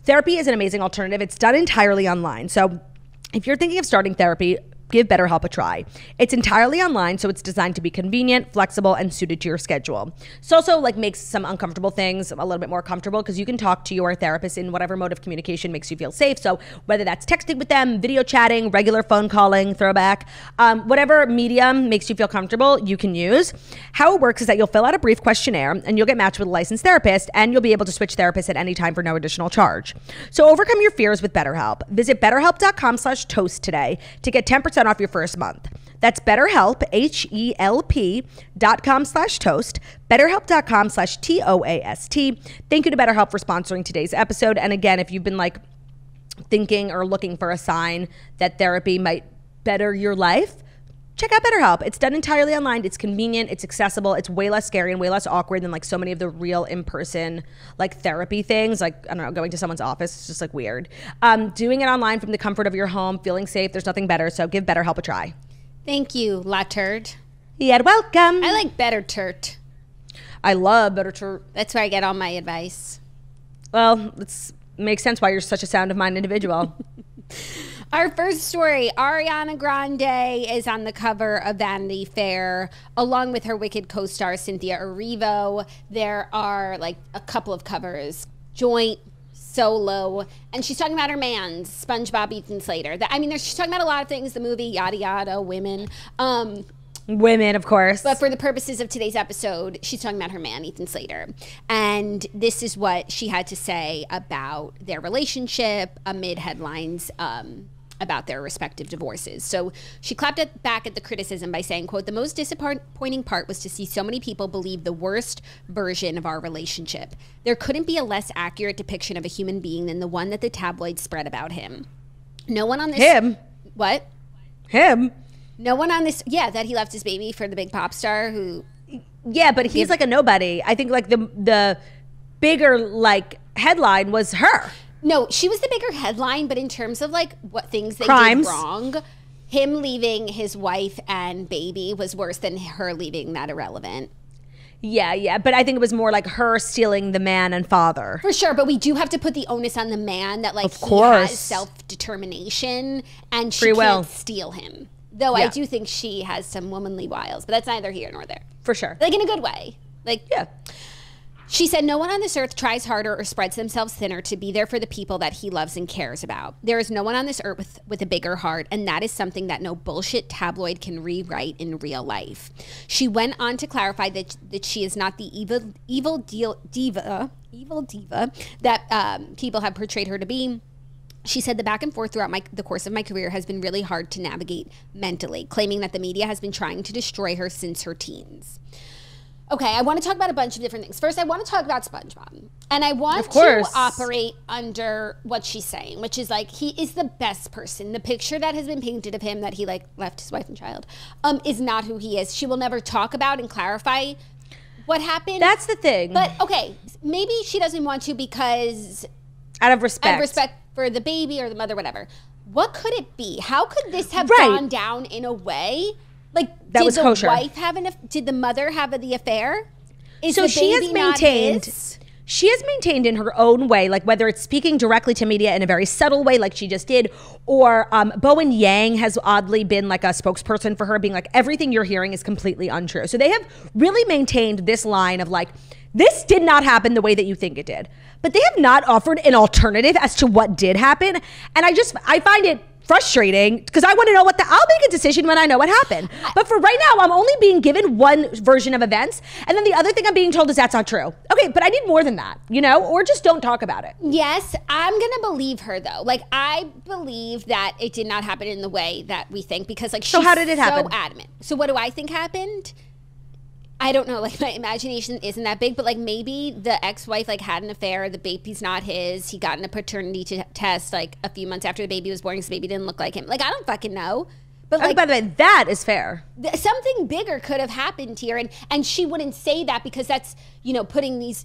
therapy is an amazing alternative. It's done entirely online. So if you're thinking of starting therapy, give BetterHelp a try. It's entirely online, so it's designed to be convenient, flexible, and suited to your schedule. It also makes some uncomfortable things a little bit more comfortable because you can talk to your therapist in whatever mode of communication makes you feel safe. So whether that's texting with them, video chatting, regular phone calling, throwback, whatever medium makes you feel comfortable, you can use. How it works is that you'll fill out a brief questionnaire and you'll get matched with a licensed therapist, and you'll be able to switch therapists at any time for no additional charge. So overcome your fears with BetterHelp. Visit BetterHelp.com/toast today to get 10% off your first month. That's BetterHelp, HELP.com/toast, BetterHelp.com/TOAST. Thank you to BetterHelp for sponsoring today's episode. And again, if you've been thinking or looking for a sign that therapy might better your life, check out BetterHelp. It's done entirely online. It's convenient. It's accessible. It's way less scary and way less awkward than so many of the real in-person therapy things. I don't know, going to someone's office. It's just weird. Doing it online from the comfort of your home, feeling safe. There's nothing better. So give BetterHelp a try. Thank you, La Turd. You're welcome. I like Better Turt. I love Better Turt. That's where I get all my advice. Well, it makes sense why you're such a sound of mind individual. Our first story, Ariana Grande is on the cover of Vanity Fair along with her Wicked co-star Cynthia Erivo. There are a couple of covers, joint, solo, and she's talking about her man's SpongeBob Ethan Slater. She's talking about a lot of things, the movie, yada yada, women. Women, of course. But for the purposes of today's episode, she's talking about her man, Ethan Slater. And this is what she had to say about their relationship amid headlines about their respective divorces. So she clapped back at the criticism by saying, quote, "The most disappointing part was to see so many people believe the worst version of our relationship. There couldn't be a less accurate depiction of a human being than the one that the tabloids spread about him. No one on this..." Him? What? Him? No one on this... Yeah, that he left his baby for the big pop star who... Yeah, but he's a nobody. I think the bigger headline was her. No, she was the bigger headline, but in terms of what things they Crimes. did wrong, him leaving his wife and baby was worse than her leaving that irrelevant. Yeah, but I think it was more her stealing the man and father. For sure, but we do have to put the onus on the man that of he course. has self-determination and she Free will. can't steal him. Though I do think she has some womanly wiles, but that's neither here nor there. For sure. In a good way. Yeah. She said, "No one on this earth tries harder or spreads themselves thinner to be there for the people that he loves and cares about. There is no one on this earth with a bigger heart, and that is something that no bullshit tabloid can rewrite in real life." She went on to clarify that she is not the evil diva that people have portrayed her to be. She said the back and forth throughout the course of my career has been really hard to navigate mentally, claiming that the media has been trying to destroy her since her teens. Okay, I want to talk about a bunch of different things. First, I want to talk about SpongeBob. And I want to operate under what she's saying, which is like, he is the best person. The picture that has been painted of him that he like left his wife and child is not who he is. She will never talk about and clarify what happened. That's the thing. But okay, maybe she doesn't want to because out of respect. Out of respect for the baby or the mother, whatever. What could it be? How could this have gone down in a way? Like, that was kosher. Did the mother have the affair? So she has maintained in her own way, like whether it's speaking directly to media in a very subtle way, like she just did, or Bowen Yang has oddly been like a spokesperson for her, being like, everything you're hearing is completely untrue. So they have really maintained this line of like, this did not happen the way that you think it did. But they have not offered an alternative as to what did happen. And I find it frustrating because I want to know I'll make a decision when I know what happened. But for right now, I'm only being given one version of events. And then the other thing I'm being told is that's not true. Okay, but I need more than that, or just don't talk about it. Yes, I'm going to believe her though. Like, I believe that it did not happen in the way that we think because like, she's how did it happen? So adamant. So what do I think happened? I don't know, like my imagination isn't that big, but like maybe the ex-wife like had an affair, the baby's not his, he got in a paternity test like a few months after the baby was born because the baby didn't look like him. Like, I don't fucking know. But like, by the way, that is fair. Something bigger could have happened here, and she wouldn't say that because that's, putting these,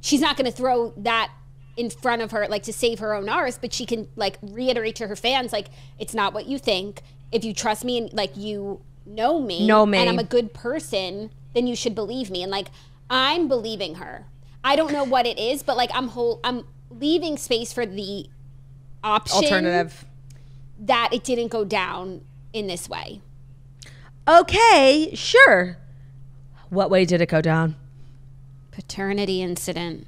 she's not going to throw that in front of her, like to save her own arse, but she can like reiterate to her fans, like, it's not what you think. If you trust me and like you know me and I'm a good person, then you should believe me. And like, I'm believing her. I don't know what it is, but like I'm leaving space for the option alternative that it didn't go down in this way. Okay, sure. What way did it go down? Paternity incident.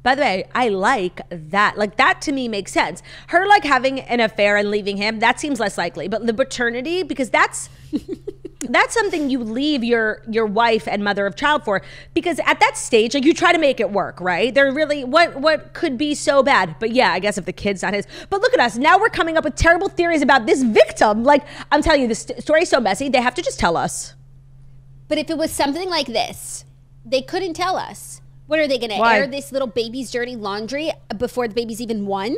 By the way, I like that. Like, that to me makes sense. Her like having an affair and leaving him, that seems less likely. But the paternity, because that's that's something you leave your wife and mother of child for. Because at that stage, like, you try to make it work, right? They're really, what could be so bad? But yeah, I guess if the kid's not his. But look at us. Now we're coming up with terrible theories about this victim. Like, I'm telling you, this story is so messy. They have to just tell us. But if it was something like this, they couldn't tell us. What are they going to air this little baby's dirty laundry before the baby's even won?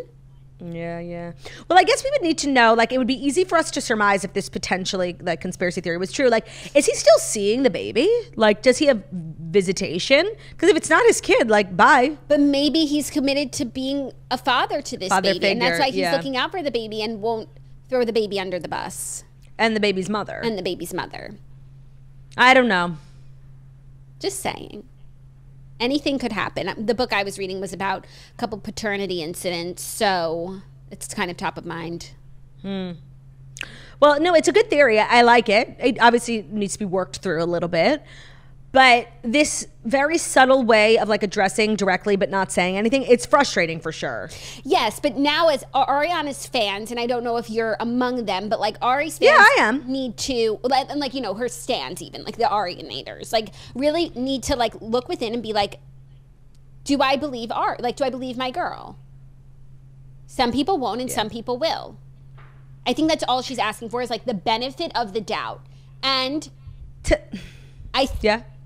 Yeah. Well, I guess we would need to know, like, it would be easy for us to surmise if this potentially, like, conspiracy theory was true. Like, is he still seeing the baby? Like, does he have visitation? Because if it's not his kid, like, bye. But maybe he's committed to being a father to this baby. Figure, and that's why he's looking out for the baby and won't throw the baby under the bus. And the baby's mother. I don't know. Just saying. Anything could happen. The book I was reading was about a couple paternity incidents, so it's kind of top of mind. Well, no, it's a good theory. I like it. It obviously needs to be worked through a little bit. But this very subtle way of like addressing directly but not saying anything, it's frustrating for sure. Yes, but now as Ariana's fans, and I don't know if you're among them, but like Ari's fans I am. Need to, and like, her stands even, like the Arianators, like really need to like look within and be like, do I believe Ari? Like, do I believe my girl? Some people won't and some people will. I think that's all she's asking for is like the benefit of the doubt. And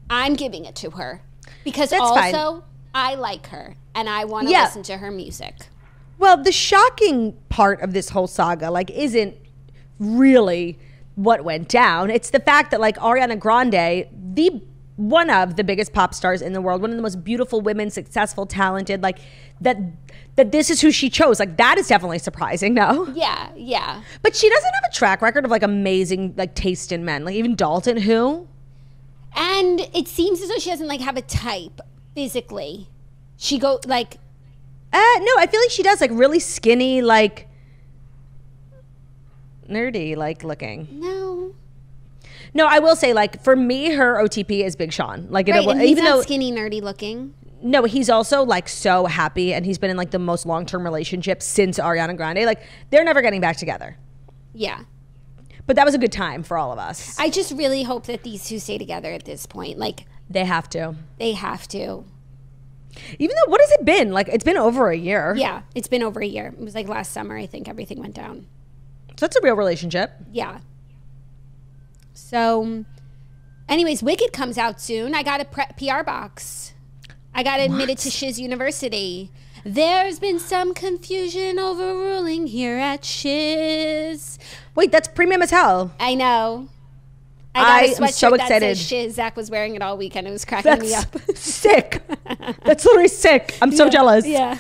I'm giving it to her because that's also fine. I like her and I want to listen to her music. Well, the shocking part of this whole saga, like, isn't really what went down. It's the fact that like Ariana Grande, one of the biggest pop stars in the world, one of the most beautiful women, successful, talented, like that this is who she chose. Like, that is definitely surprising, no? Yeah. But she doesn't have a track record of like amazing like taste in men. Like, even Dalton, who? And it seems as though she doesn't like have a type physically. She go like no, I feel like she does, like really skinny, like nerdy, like looking. No, I will say, like, for me, her OTP is Big Sean. Like, right, and he's even not skinny, nerdy looking. No, he's also like so happy, and he's been in like the most long-term relationship since Ariana Grande. Like, they're never getting back together. Yeah. But that was a good time for all of us. I just really hope that these two stay together at this point. Like, they have to. Even though, what has it been? Like, it's been over a year. Yeah, it's been over a year. It was like last summer, I think everything went down. So it's a real relationship. Yeah. So, anyways, Wicked comes out soon. I got a PR box. I got admitted to Shiz University. There's been some confusion overruling here at Shiz. Wait, that's premium as hell. I know. I got a am sweatshirt so that excited. says Shiz. Zach was wearing it all weekend. It was cracking me up. Sick. That's literally sick. I'm so jealous. Yeah.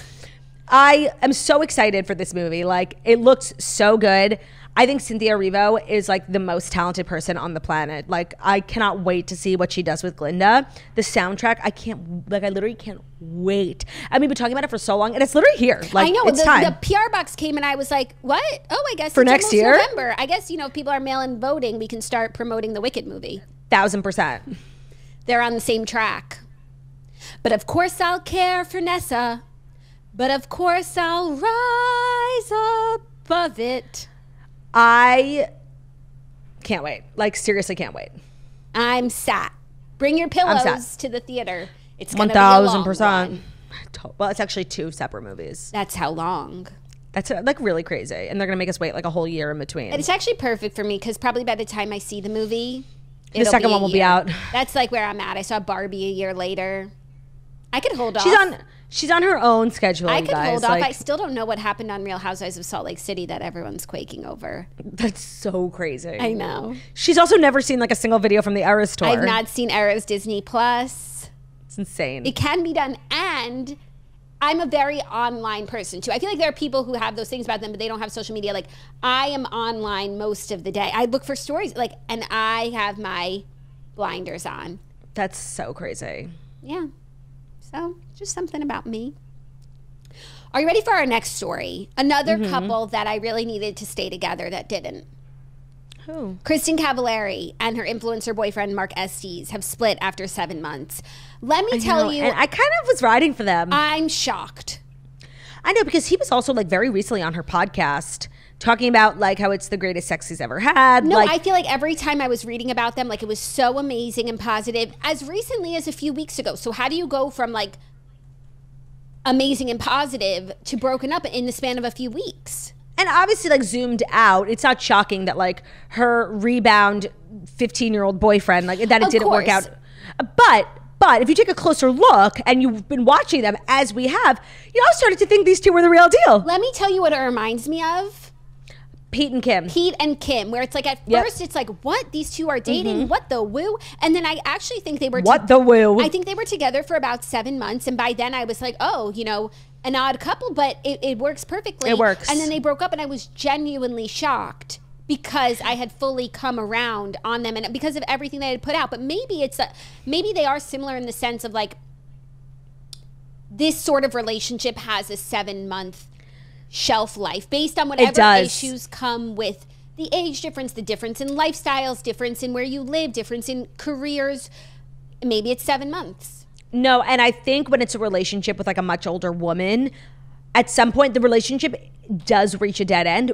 I am so excited for this movie. Like, it looks so good. I think Cynthia Erivo is like the most talented person on the planet. Like, I cannot wait to see what she does with Glinda. The soundtrack, I literally can't wait. I mean, we've been talking about it for so long, and it's literally here. Like, I know. it's time. The PR box came, and I was like, what? Oh, I guess For it's next almost year? November. I guess, if people are mail-in voting, we can start promoting the Wicked movie. 1000%. They're on the same track. But of course I'll care for Nessa. But of course I'll rise above it. I can't wait. Like, seriously can't wait. I'm sat. Bring your pillows to the theater. It's going to be a long 1000%. one. Well, it's actually 2 separate movies. That's how long. That's like really crazy. And they're going to make us wait like a whole year in between. And it's actually perfect for me because probably by the time I see the movie, The second one will be out. That's like where I'm at. I saw Barbie a year later. I could hold off. She's on her own schedule. I you could guys. hold off. Like, I still don't know what happened on Real Housewives of Salt Lake City that everyone's quaking over. That's so crazy. I know. She's also never seen like a single video from the Eras tour. I've not seen Eras Disney Plus. It's insane. It can be done, and I'm a very online person too. I feel like there are people who have those things about them, but they don't have social media. Like, I am online most of the day. I look for stories, like, and I have my blinders on. That's so crazy. Yeah. So, just something about me. Are you ready for our next story? Another couple that I really needed to stay together that didn't. Who? Kristin Cavallari and her influencer boyfriend Mark Estes have split after 7 months. Let me tell you, and I kind of was riding for them. I'm shocked. I know, because he was also like very recently on her podcast talking about like how it's the greatest sex he's ever had. No, like, I feel like every time I was reading about them, like, it was so amazing and positive as recently as a few weeks ago. So how do you go from like amazing and positive to broken up in the span of a few weeks? and obviously like zoomed out, it's not shocking that like her rebound 15-year-old boyfriend, like that it didn't work out. But if you take a closer look and you've been watching them as we have, you know, I started to think these two were the real deal. Let me tell you what it reminds me of. Pete and Kim, where it's like at first it's like, what? These two are dating? What the woo? And then I actually think they were I think they were together for about 7 months, and by then I was like, oh, you know, an odd couple, but it works perfectly. It works. And then they broke up, and I was genuinely shocked because I had fully come around on them and because of everything they had put out. But maybe maybe they are similar in the sense of like this sort of relationship has a 7-month shelf life based on whatever issues come with the age difference, the difference in lifestyles, difference in where you live, difference in careers. Maybe it's 7 months. No, and I think when it's a relationship with like a much older woman, at some point the relationship does reach a dead end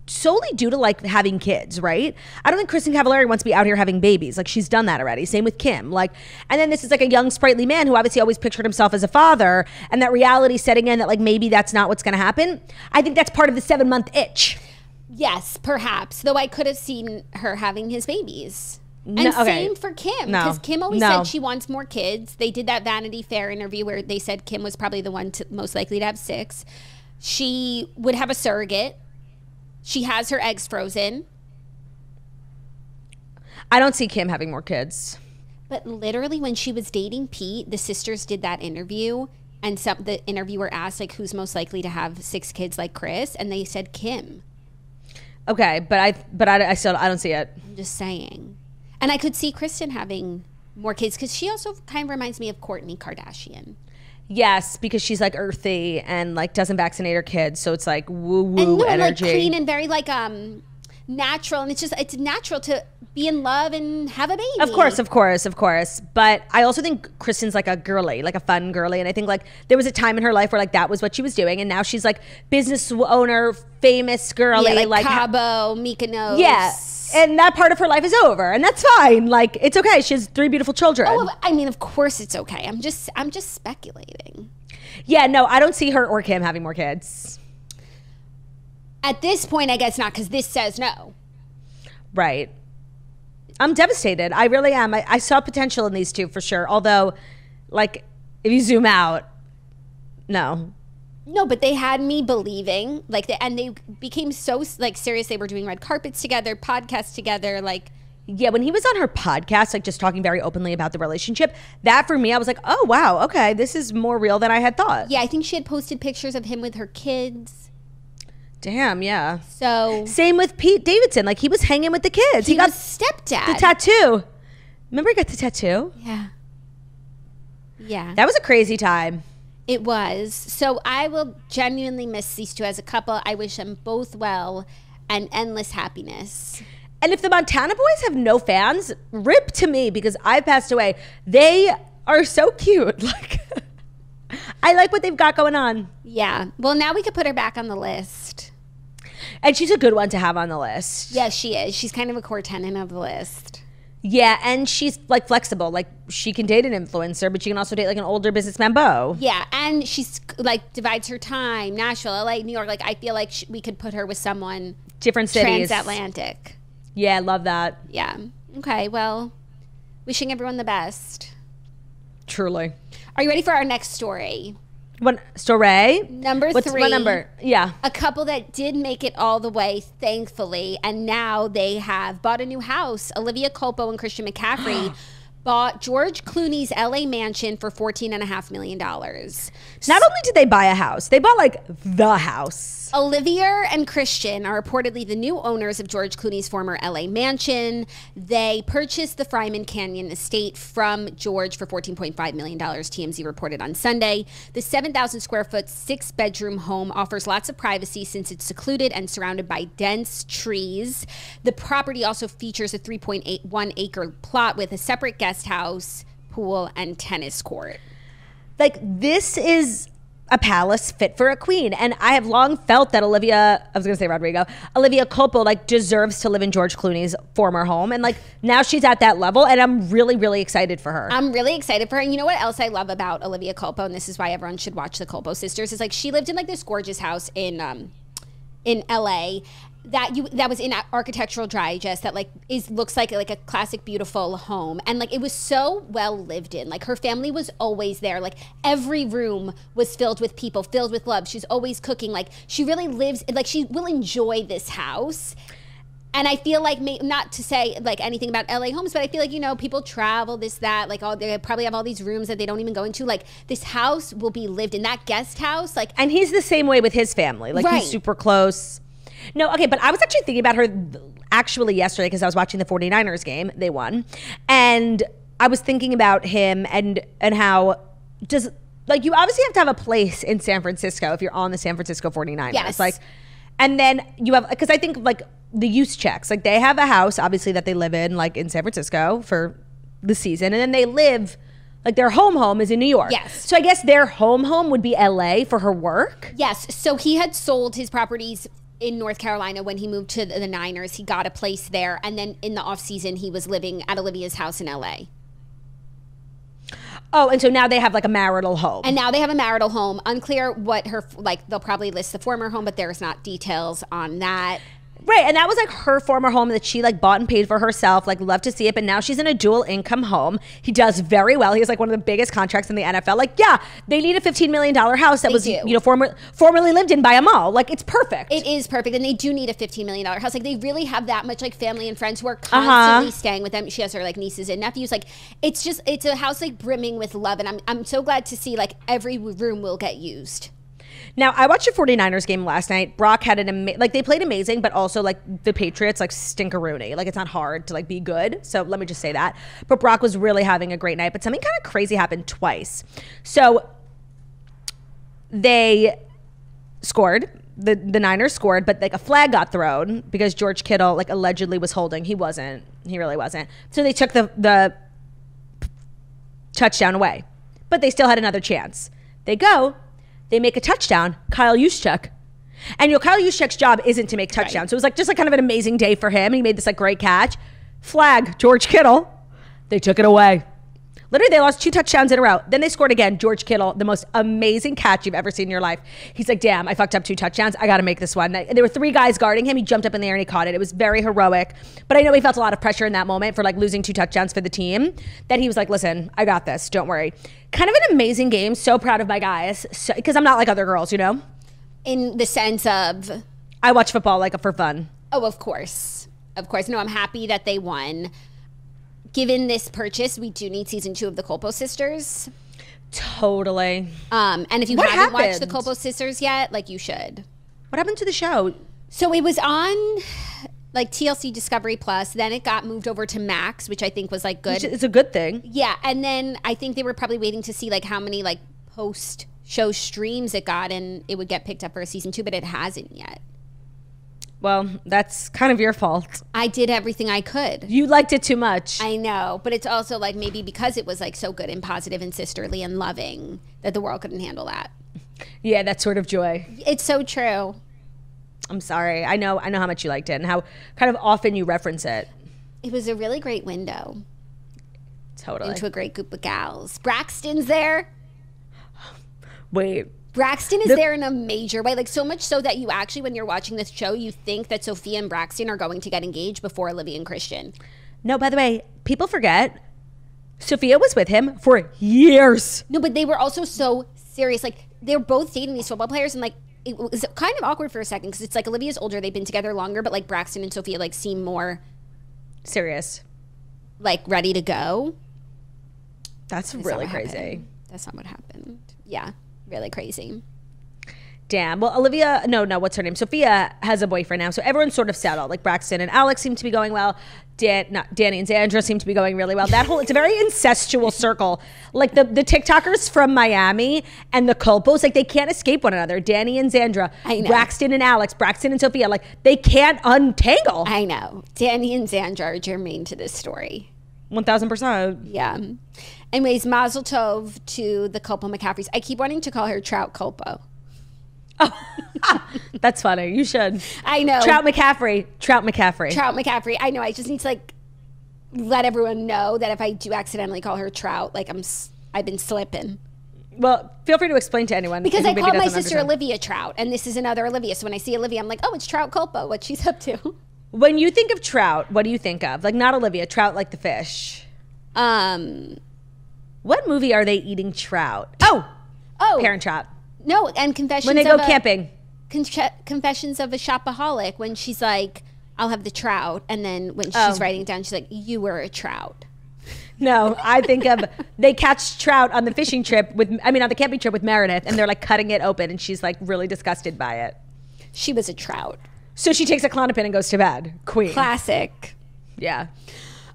solely due to like having kids, right? I don't think Kristin Cavallari wants to be out here having babies. Like, she's done that already. Same with Kim. Like, and then this is like a young sprightly man who obviously always pictured himself as a father, and that reality setting in that like maybe that's not what's going to happen. I think that's part of the 7-month itch. Yes, perhaps. Though I could have seen her having his babies. And same for Kim, because Kim always said she wants more kids. They did that Vanity Fair interview where they said Kim was probably the one most likely to have 6. She would have a surrogate. She has her eggs frozen. I don't see Kim having more kids. But literally when she was dating Pete, the sisters did that interview, and the interviewer asked like who's most likely to have 6 kids like Chris, and they said Kim. Okay, but I still don't see it. I'm just saying. And I could see Kristin having more kids because she also kind of reminds me of Kourtney Kardashian. Yes, because she's like earthy and like doesn't vaccinate her kids, so it's like woo woo energy, and like clean and very like natural, and it's natural to be in love and have a baby. Of course. But I also think Kristin's like a girly, like a fun girly, and I think like there was a time in her life where like that was what she was doing, and now she's like business owner, famous girly, like Cabo, Mykonos. Yeah. And that part of her life is over, and that's fine. Like, it's okay. She has 3 beautiful children. Oh, I mean, of course it's okay. I'm just speculating. Yeah, no, I don't see her or Kim having more kids. At this point, I guess not, because this says no. Right. I'm devastated. I really am. I saw potential in these two for sure. Although, like, if you zoom out, no. No, but they had me believing, like, and they became so, like, serious. They were doing red carpets together, podcasts together, like. Yeah, when he was on her podcast, like, just talking very openly about the relationship, that for me, I was like, oh, wow, okay, this is more real than I had thought. Yeah, I think she had posted pictures of him with her kids. Damn, yeah. So. Same with Pete Davidson. Like, he was hanging with the kids. He got stepdad. The tattoo. Remember he got the tattoo? Yeah. Yeah. That was a crazy time. It was. So I will genuinely miss these two as a couple. I wish them both well and endless happiness. And if the Montana Boys have no fans, rip to me because I passed away. They are so cute. Like, I like what they've got going on. Yeah. Well, now we could put her back on the list. And she's a good one to have on the list. Yes, she is. She's kind of a core tenant of the list. Yeah, and she's like flexible. Like, she can date an influencer, but she can also date like an older businessman beau. Yeah, and she's like divides her time. Nashville, LA, New York. Like, I feel like we could put her with someone different cities. Transatlantic. Yeah, I love that. Yeah. Okay, well, wishing everyone the best. Truly. Are you ready for our next story? What story? Number 3. What number? Yeah. A couple that did make it all the way, thankfully, and now they have bought a new house. Olivia Culpo and Christian McCaffrey bought George Clooney's LA mansion for $14.5 million. Not only did they buy a house, they bought like the house. Olivia and Christian are reportedly the new owners of George Clooney's former LA mansion. They purchased the Fryman Canyon estate from George for $14.5 million, TMZ reported on Sunday. The 7,000 square foot, 6-bedroom home offers lots of privacy since it's secluded and surrounded by dense trees. The property also features a 3.81 acre plot with a separate guest house, pool, and tennis court. Like, this is a palace fit for a queen. And I have long felt that Olivia Culpo, like, deserves to live in George Clooney's former home. And, like, now she's at that level, and I'm really, really excited for her. I'm really excited for her. And you know what else I love about Olivia Culpo, and this is why everyone should watch the Culpo sisters, is, like, she lived in, like, this gorgeous house in LA that was in Architectural Digest that, like, looks like a classic beautiful home, and, like, it was so well lived in. Like, her family was always there. Like, every room was filled with people, filled with love. She's always cooking. Like, she really lives, like, she will enjoy this house. And I feel like, not to say like anything about LA homes, but I feel like, you know, people travel, this, that, like, they probably have all these rooms that they don't even go into. Like, this house will be lived in, that guest house. Like, and he's the same way with his family. Like, right. He's super close. No, okay, but I was actually thinking about her actually yesterday because I was watching the 49ers game. They won. And I was thinking about him and how like, you obviously have to have a place in San Francisco if you're on the San Francisco 49ers. Yes. Like, and then you have, because I think, like, the use checks, like, they have a house, obviously, that they live in, like, in San Francisco for the season. And then they live, like, their home is in New York. Yes. So I guess their home would be LA for her work. Yes. So he had sold his properties in North Carolina when he moved to the Niners. He got a place there, and then in the off season he was living at Olivia's house in LA. Oh, and so now they have, like, a marital home. And now they have a marital home. Unclear what her, like, they'll probably list the former home, but there's not details on that. Right, and that was, like, her former home that she, like, bought and paid for herself. Like, love to see it, but now she's in a dual income home. He does very well. He has, like, one of the biggest contracts in the NFL. Like, yeah, they need a $15 million house that was, you know, formerly lived in by Amal. Like, it's perfect. It is perfect, and they do need a $15 million house. Like, they really have that much, like, family and friends who are constantly staying with them. She has her, like, nieces and nephews. Like, it's a house, like, brimming with love, and I'm so glad to see, like, every room will get used. Now, I watched the 49ers game last night. Brock had they played amazing, but also, like, the Patriots, like, stinkeroony. Like, it's not hard to, like, be good. So let me just say that. But Brock was really having a great night. But something kind of crazy happened twice. So they scored. The Niners scored, but, like, a flag got thrown because George Kittle, like, allegedly was holding. He wasn't. He really wasn't. So they took the touchdown away. But they still had another chance. They make a touchdown, Kyle Juszczyk. And Kyle Juszczyk's job isn't to make touchdowns. Right. So it was like just like kind of an amazing day for him. He made this like great catch. Flag, George Kittle. They took it away. Literally, they lost 2 touchdowns in a row. Then they scored again. George Kittle, the most amazing catch you've ever seen in your life. He's like, damn, I fucked up 2 touchdowns. I got to make this one. And there were 3 guys guarding him. He jumped up in the air and he caught it. It was very heroic. But I know he felt a lot of pressure in that moment for like losing 2 touchdowns for the team. That he was like, listen, I got this. Don't worry. Kind of an amazing game. So proud of my guys. Because I'm not like other girls, you know? In the sense of... I watch football like for fun. Oh, of course. Of course. No, I'm happy that they won. Given this purchase, we do need season 2 of the Culpo Sisters. Totally. And if you haven't watched the Culpo Sisters yet, like you should. What happened to the show? So it was on like TLC Discovery Plus. Then it got moved over to Max, which I think was like good. It's a good thing. Yeah. And then I think they were probably waiting to see like how many like post show streams it got and it would get picked up for a season 2, but it hasn't yet. Well, that's kind of your fault. I did everything I could. You liked it too much. I know, but it's also like maybe because it was like so good and positive and sisterly and loving that the world couldn't handle that. Yeah, that sort of joy. It's so true. I'm sorry. I know how much you liked it and how kind of often you reference it. It was a really great window. Totally. Into a great group of gals. Braxton's there. Wait. Braxton is there in a major way, like so much so that you actually, when you're watching this show, you think that Sophia and Braxton are going to get engaged before Olivia and Christian. No, by the way, people forget Sophia was with him for years. No, but they were also so serious. Like they're both dating these football players, and like it was kind of awkward for a second because it's like Olivia's older, they've been together longer, but like Braxton and Sophia like seem more serious, like ready to go. That's really crazy. That's not what happened. Yeah. Really crazy. Damn. Well, Olivia, no, what's her name? Sophia has a boyfriend now, so everyone's sort of settled. Like Braxton and Alex seem to be going well. Danny and Zandra seem to be going really well. It's a very incestual circle. Like the TikTokers from Miami and the Culpos, like they can't escape one another. Danny and Zandra, Braxton and Alex, Braxton and Sophia, like they can't untangle. I know. Danny and Zandra are germane to this story. 1000%. Yeah. Anyways, Mazel Tov to the Culpo McCaffreys. I keep wanting to call her Trout Culpo. Oh, that's funny. You should. I know. Trout McCaffrey. Trout McCaffrey. I know. I just need to like let everyone know that if I do accidentally call her Trout, like I've been slipping. Well, feel free to explain to anyone. Because I call my sister Olivia Trout, and this is another Olivia. So when I see Olivia, I'm like, oh, it's Trout Culpo. What she's up to. When you think of Trout, what do you think of? Like not Olivia, Trout like the fish. What movie are they eating trout? Oh, Parent Trap. No, and Confessions when they go camping. Confessions of a Shopaholic, when she's like, I'll have the trout, and then when she's writing it down, she's like, you were a trout. No, I think of they catch trout on the fishing trip on the camping trip with Meredith, and they're like cutting it open, and she's like really disgusted by it. She was a trout. So she takes a Klonopin and goes to bed. Queen. Classic. Yeah.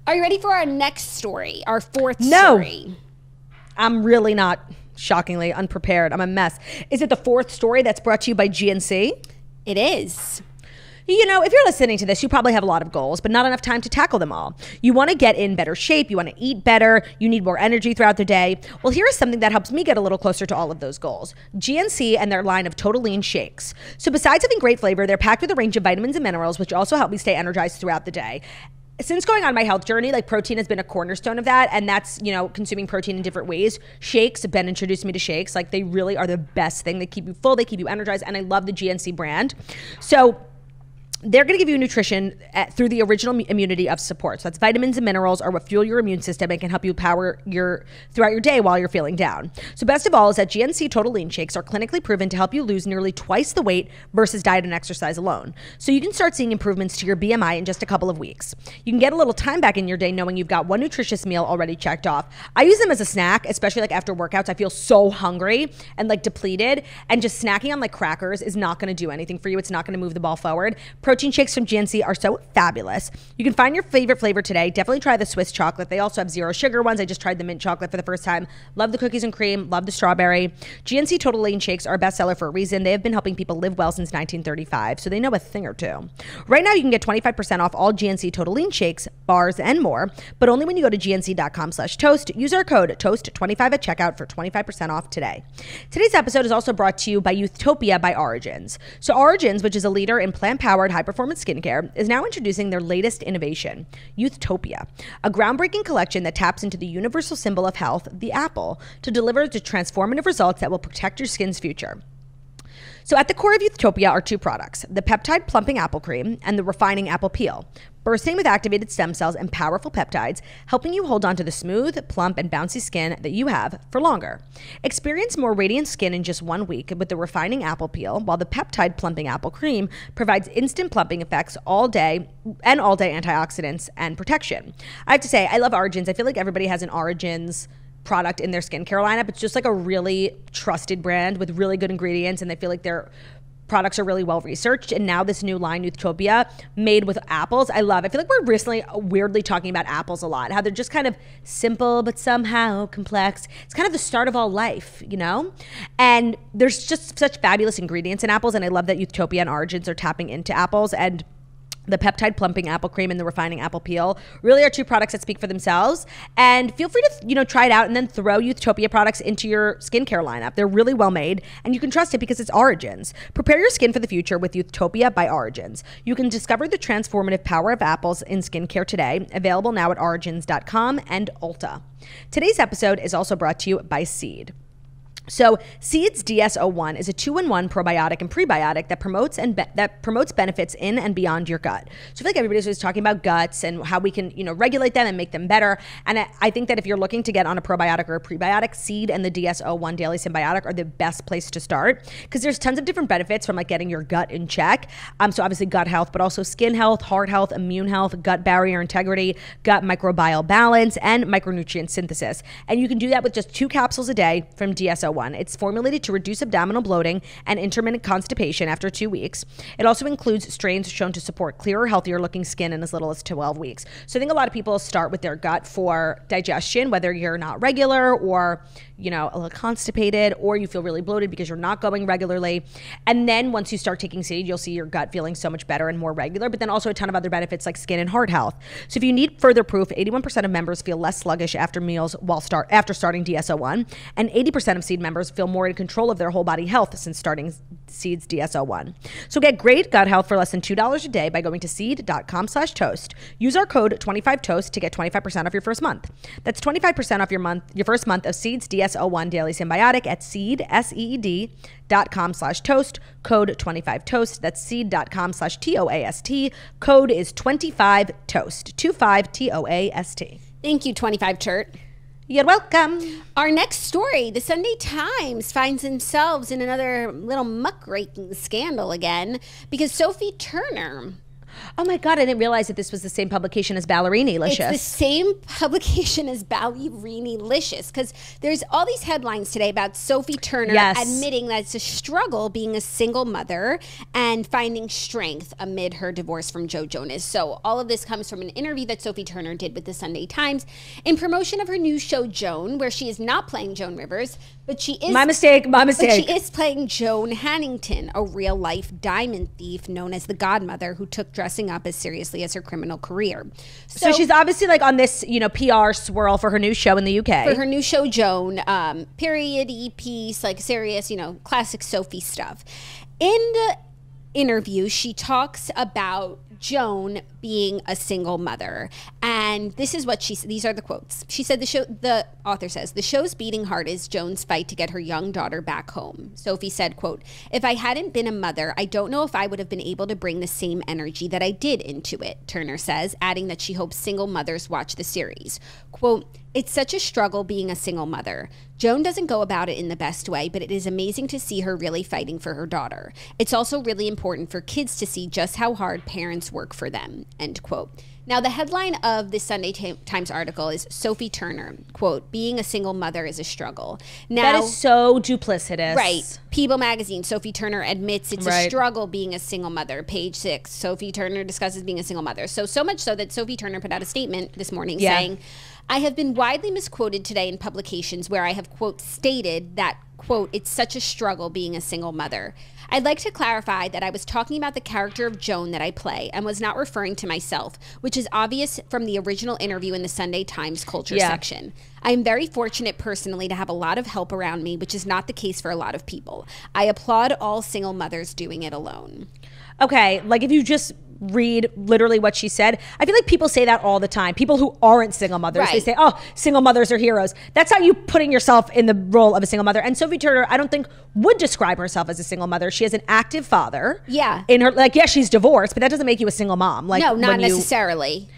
Are you ready for our next story? Our fourth story? I'm really not. Shockingly unprepared. I'm a mess. Is it the fourth story that's brought to you by GNC? It is. You know, if you're listening to this, you probably have a lot of goals, but not enough time to tackle them all. You want to get in better shape. You want to eat better. You need more energy throughout the day. Well, here is something that helps me get a little closer to all of those goals. GNC and their line of Total Lean shakes. So besides having great flavor, they're packed with a range of vitamins and minerals, which also help me stay energized throughout the day. Since going on my health journey, like protein has been a cornerstone of that. And that's, consuming protein in different ways. Shakes, Ben introduced me to shakes. Like they really are the best thing. They keep you full, they keep you energized. And I love the GNC brand. So they're going to give you nutrition through the original immunity of support. So that's vitamins and minerals are what fuel your immune system and can help you power throughout your day while you're feeling down. So best of all is that GNC Total Lean Shakes are clinically proven to help you lose nearly twice the weight versus diet and exercise alone. So you can start seeing improvements to your BMI in just a couple of weeks. You can get a little time back in your day knowing you've got one nutritious meal already checked off. I use them as a snack, especially like after workouts. I feel so hungry and like depleted, and just snacking on like crackers is not going to do anything for you. It's not going to move the ball forward. Protein shakes from GNC are so fabulous. You can find your favorite flavor today. Definitely try the Swiss chocolate. They also have zero sugar ones. I just tried the mint chocolate for the first time. Love the cookies and cream. Love the strawberry. GNC Total Lean Shakes are a bestseller for a reason. They have been helping people live well since 1935, so they know a thing or two. Right now, you can get 25% off all GNC Total Lean Shakes, bars, and more, but only when you go to gnc.com/toast. Use our code TOAST25 at checkout for 25% off today. Today's episode is also brought to you by Youthtopia by Origins. So Origins, which is a leader in plant-powered high-performance skincare, is now introducing their latest innovation, Youthtopia, a groundbreaking collection that taps into the universal symbol of health, the apple, to deliver the transformative results that will protect your skin's future. So at the core of Youthtopia are two products, the peptide plumping apple cream and the refining apple peel, bursting with activated stem cells and powerful peptides, helping you hold on to the smooth, plump, and bouncy skin that you have for longer. Experience more radiant skin in just 1 week with the refining apple peel, while the peptide plumping apple cream provides instant plumping effects all day and all-day antioxidants and protection. I have to say, I love Origins. I feel like everybody has an Origins product in their skincare lineup. It's just like a really trusted brand with really good ingredients, and they feel like their products are really well researched. And now this new line, Youthtopia, made with apples, I love. I feel like we're recently weirdly talking about apples a lot, how they're just kind of simple but somehow complex. It's kind of the start of all life, you know? And there's just such fabulous ingredients in apples, and I love that Youthtopia and Origins are tapping into apples. And the peptide plumping apple cream and the refining apple peel really are two products that speak for themselves. And feel free to, try it out and then throw Youthtopia products into your skincare lineup. They're really well made, and you can trust it because it's Origins. Prepare your skin for the future with Youthtopia by Origins. You can discover the transformative power of apples in skincare today. Available now at origins.com and Ulta. Today's episode is also brought to you by Seed. So Seed's DS-01 is a 2-in-1 probiotic and prebiotic that promotes benefits in and beyond your gut. So I feel like everybody's always talking about guts and how we can, regulate them and make them better. And I think that if you're looking to get on a probiotic or a prebiotic, Seed and the DS-01 Daily Symbiotic are the best place to start, because there's tons of different benefits from like getting your gut in check. So obviously gut health, but also skin health, heart health, immune health, gut barrier integrity, gut microbiome balance, and micronutrient synthesis. And you can do that with just 2 capsules a day from DS-01. It's formulated to reduce abdominal bloating and intermittent constipation after 2 weeks. It also includes strains shown to support clearer, healthier looking skin in as little as 12 weeks. So I think a lot of people start with their gut for digestion, whether you're not regular or, a little constipated, or you feel really bloated because you're not going regularly. And then once you start taking Seed, you'll see your gut feeling so much better and more regular, but then also a ton of other benefits like skin and heart health. So if you need further proof, 81% of members feel less sluggish after meals after starting DS-01, and 80% of Seed members feel more in control of their whole body health since starting Seed's DS-01. So get great gut health for less than $2 a day by going to seed.com/toast. Use our code 25toast to get 25% off your first month. That's 25% off your first month of Seed's DS-01 Daily Symbiotic at seed.com/toast. Code 25toast. That's seed.com/TOAST. Code is 25toast. 25TOAST. Thank you, 25 Chert. You're welcome. Our next story, the Sunday Times finds themselves in another little muckraking scandal again, because Sophie Turner. Oh my God, I didn't realize that this was the same publication as Ballerini-licious. It's the same publication as Ballerini-licious, because there's all these headlines today about Sophie Turner admitting that it's a struggle being a single mother and finding strength amid her divorce from Joe Jonas. So all of this comes from an interview that Sophie Turner did with the Sunday Times in promotion of her new show, Joan, where she is not playing Joan Rivers, but she is... My mistake. But she is playing Joan Hannington, a real-life diamond thief known as the Godmother, who took dressing up as seriously as her criminal career. So she's obviously like on this, PR swirl for her new show in the UK. For her new show, Joan, period-y piece, like serious, classic Sophie stuff. In the interview, she talks about Joan being a single mother, and this is what these are the quotes. She said, the author says, the show's beating heart is Joan's fight to get her young daughter back home. Sophie said, quote, if I hadn't been a mother, I don't know if I would have been able to bring the same energy that I did into it, Turner says, adding that she hopes single mothers watch the series. Quote, it's such a struggle being a single mother. Joan doesn't go about it in the best way, but it is amazing to see her really fighting for her daughter. It's also really important for kids to see just how hard parents work for them. end quote. Now, the headline of the Sunday Times article is Sophie Turner, quote, being a single mother is a struggle. Now, that is so duplicitous. Right. People magazine, Sophie Turner admits it's a struggle being a single mother. Page 6, Sophie Turner discusses being a single mother. So much so that Sophie Turner put out a statement this morning saying, I have been widely misquoted today in publications where I have, quote, stated that, quote, it's such a struggle being a single mother. I'd like to clarify that I was talking about the character of Joan that I play and was not referring to myself, which is obvious from the original interview in the Sunday Times culture section. I am very fortunate personally to have a lot of help around me, which is not the case for a lot of people. I applaud all single mothers doing it alone. Okay, like if you just read literally what she said, I feel like people say that all the time. People who aren't single mothers, they say, oh, single mothers are heroes. That's how you putting yourself in the role of a single mother. And Sophie Turner, I don't think would describe herself as a single mother. She has an active father. Yeah. In her, like, yes, she's divorced, but that doesn't make you a single mom. Like, no, not necessarily.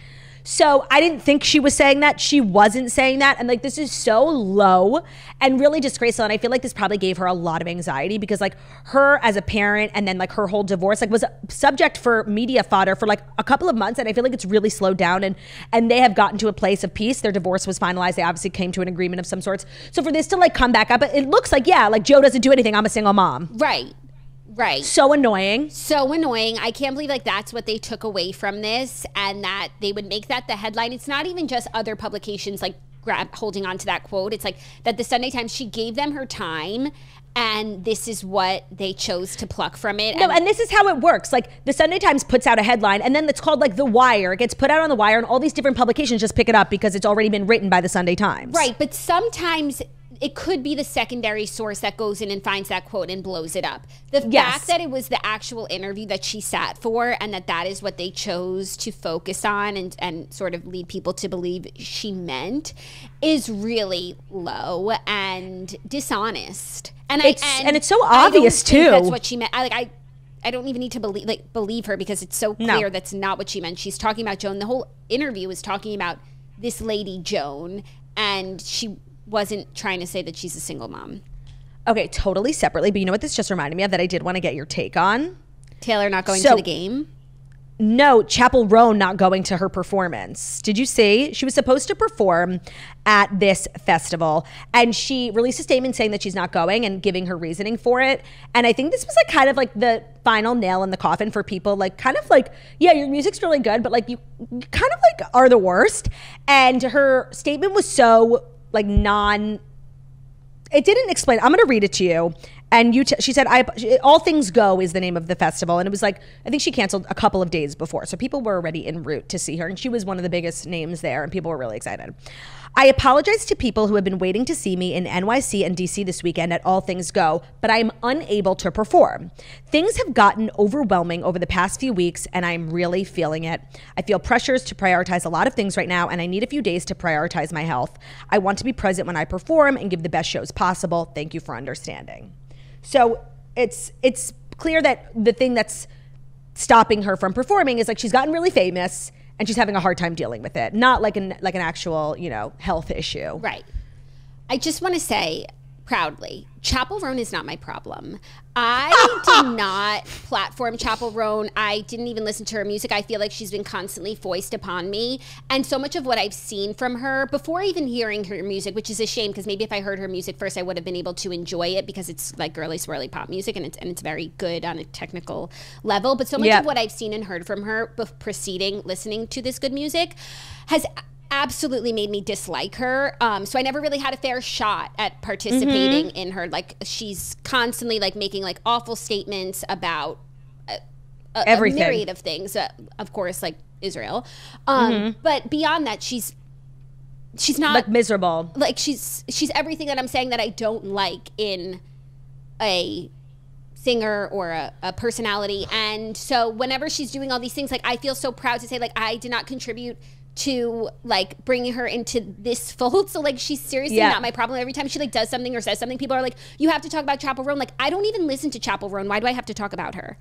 So I didn't think she was saying that. She wasn't saying that. And like, this is so low and really disgraceful. And I feel like this probably gave her a lot of anxiety because like her as a parent and then like her whole divorce, like was a subject for media fodder for like a couple of months. And I feel like it's really slowed down and they have gotten to a place of peace. Their divorce was finalized. They obviously came to an agreement of some sorts. So for this to like come back up, it looks like, yeah, like Joe doesn't do anything. I'm a single mom. Right. Right. So annoying. So annoying. I can't believe like that's what they took away from this and that they would make that the headline. It's not even just other publications like holding on to that quote. It's like that the Sunday Times, she gave them her time and this is what they chose to pluck from it. No, and this is how it works. Like the Sunday Times puts out a headline and then it's called like The Wire. It gets put out on The Wire and all these different publications just pick it up because it's already been written by the Sunday Times. Right. But sometimes it could be the secondary source that goes in and finds that quote and blows it up. The fact that it was the actual interview that she sat for and that is what they chose to focus on and sort of lead people to believe she meant is really low and dishonest. And it's so obvious too. That's what she meant. I don't even need to believe her because it's so clear that's not what she meant. She's talking about Joan. The whole interview was talking about this lady Joan, and she wasn't trying to say that she's a single mom. Okay, totally separately. But you know what this just reminded me of that I did want to get your take on? Taylor not going to the game? No, Chappell Roan not going to her performance. Did you see? She was supposed to perform at this festival and she released a statement saying that she's not going and giving her reasoning for it. And I think this was like kind of like the final nail in the coffin for people, like kind of like, yeah, your music's really good, but like you kind of like are the worst. And her statement was so like it didn't explain. I'm going to read it to you. And she said, All Things Go is the name of the festival. And it was like, I think she canceled a couple of days before. So people were already en route to see her. And she was one of the biggest names there. And people were really excited. I apologize to people who have been waiting to see me in NYC and DC this weekend at All Things Go, but I am unable to perform. Things have gotten overwhelming over the past few weeks, and I'm really feeling it. I feel pressures to prioritize a lot of things right now, and I need a few days to prioritize my health. I want to be present when I perform and give the best shows possible. Thank you for understanding. So it's clear that the thing that's stopping her from performing is like she's gotten really famous and she's having a hard time dealing with it, not like an actual, health issue. Right. I just want to say proudly, Chappell Roan is not my problem. I did not platform Chappell Roan. I didn't even listen to her music. I feel like she's been constantly foisted upon me. And so much of what I've seen from her, before even hearing her music, which is a shame because maybe if I heard her music first, I would have been able to enjoy it because it's like girly, swirly pop music and it's very good on a technical level. But so much of what I've seen and heard from her preceding listening to this good music has absolutely made me dislike her. So I never really had a fair shot at participating in her. Like she's constantly like making like awful statements about a myriad of things. Of course, like Israel. But beyond that, she's not like miserable. Like she's everything that I'm saying that I don't like in a singer or a personality. And so whenever she's doing all these things, like I feel so proud to say like I did not contribute to like bringing her into this fold. So like she's seriously not my problem. Every time she like does something or says something, people are like, you have to talk about Chappell Roan. Like I don't even listen to Chappell Roan. Why do I have to talk about her?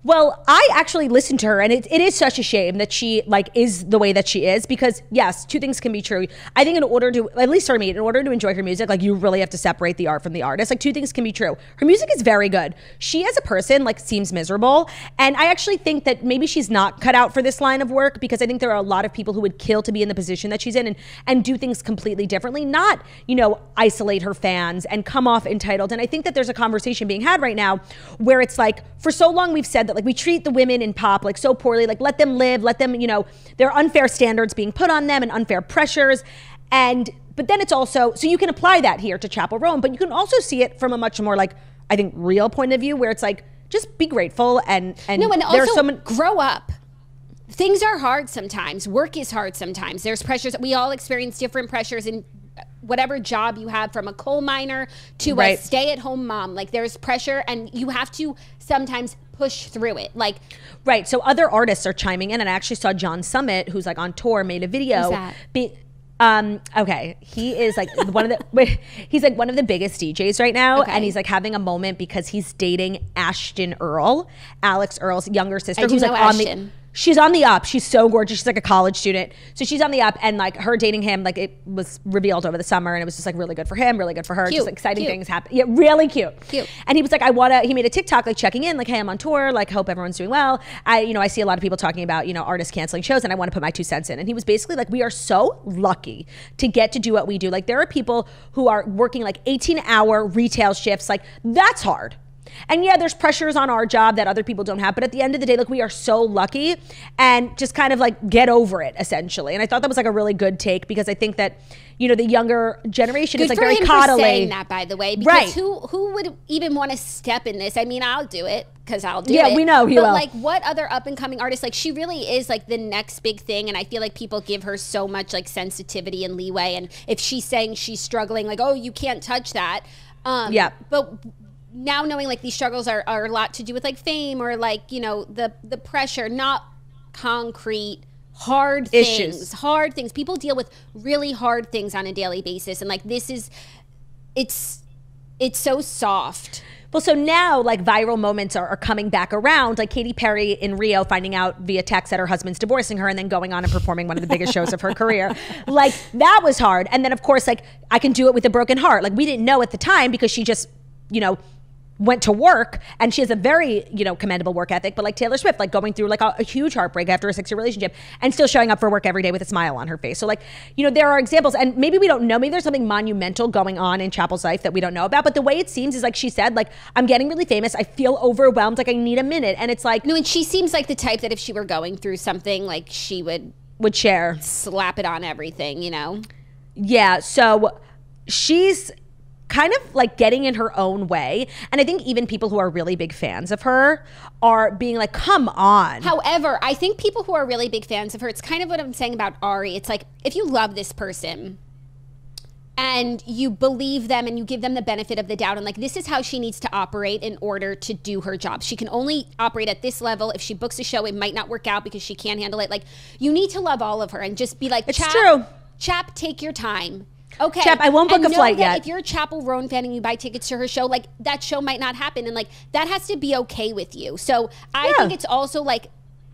Well, I actually listened to her, and it is such a shame that she like is the way that she is, because yes, two things can be true. I think in order to, at least for me, in order to enjoy her music, like you really have to separate the art from the artist. Like two things can be true. Her music is very good. She as a person like seems miserable, and I actually think that maybe she's not cut out for this line of work, because I think there are a lot of people who would kill to be in the position that she's in and do things completely differently, not, you know, isolate her fans and come off entitled. And I think that there's a conversation being had right now where it's like, for so long we've said that like we treat the women in pop like so poorly, like let them live, let them, you know, there are unfair standards being put on them and unfair pressures. But then it's also, so you can apply that here to Chappell Roan, but you can also see it from a much more like, I think, real point of view, where it's like, just be grateful and also grow up. Things are hard sometimes. Work is hard sometimes. There's pressures. We all experience different pressures in whatever job you have, from a coal miner to a stay-at-home mom. Like there's pressure, and you have to sometimes push through it. Like, right. So other artists are chiming in, and I actually saw John Summit, who's like on tour, made a video. Who's that? Okay, he is like he's like one of the biggest DJs right now, and he's like having a moment because he's dating Ashton Earl, Alex Earl's younger sister, who's like Ashton. She's on the up. She's so gorgeous. She's like a college student. So she's on the up, and like her dating him, like it was revealed over the summer, and it was just like really good for him, really good for her. Cute, just exciting things happen. Yeah, really cute. And he was like, he made a TikTok like checking in, like, hey, I'm on tour, like hope everyone's doing well. I see a lot of people talking about, you know, artists canceling shows, and I want to put my 2 cents in. And he was basically like, we are so lucky to get to do what we do. Like there are people who are working like 18-hour retail shifts. Like that's hard. And yeah, there's pressures on our job that other people don't have. But at the end of the day, like we are so lucky, and just kind of like get over it, essentially. And I thought that was like a really good take, because I think that, you know, the younger generation is like very coddly. For saying that, by the way, because who would even want to step in this? I mean, I'll do it because I'll do it. Yeah, we know he will. But like, what other up and coming artists? Like, she really is like the next big thing, and I feel like people give her so much like sensitivity and leeway. And if she's saying she's struggling, like, oh, you can't touch that. But now knowing like these struggles are a lot to do with like fame, or like, you know, the pressure, not concrete hard things. Hard things. People deal with really hard things on a daily basis, and like this is, it's so soft. Well, so now like viral moments are coming back around, like Katy Perry in Rio finding out via text that her husband's divorcing her, and then going on and performing one of the biggest shows of her career. Like that was hard. And then of course, like I Can Do It With a Broken Heart. Like we didn't know at the time, because she just, you know, went to work, and she has a very, you know, commendable work ethic. But like Taylor Swift, like going through like a huge heartbreak after a 6-year relationship, and still showing up for work every day with a smile on her face. So like, you know, there are examples, and maybe we don't know, maybe there's something monumental going on in Chappell's life that we don't know about. But the way it seems is like she said, like, I'm getting really famous, I feel overwhelmed, like I need a minute. And it's like, no, and she seems like the type that if she were going through something, like she would share, slap it on everything, you know? Yeah. So she's kind of like getting in her own way. And I think even people who are really big fans of her are being like, come on. However, I think people who are really big fans of her, it's kind of what I'm saying about Ari. It's like, if you love this person and you believe them and you give them the benefit of the doubt, and like, this is how she needs to operate in order to do her job. She can only operate at this level. If she books a show, it might not work out because she can't handle it. Like, you need to love all of her and just be like, it's true. Chap, take your time. Okay. Chap, I won't book a flight yet. If you're a Chappell Roan fan and you buy tickets to her show, like that show might not happen, and like that has to be okay with you. So I think it's also like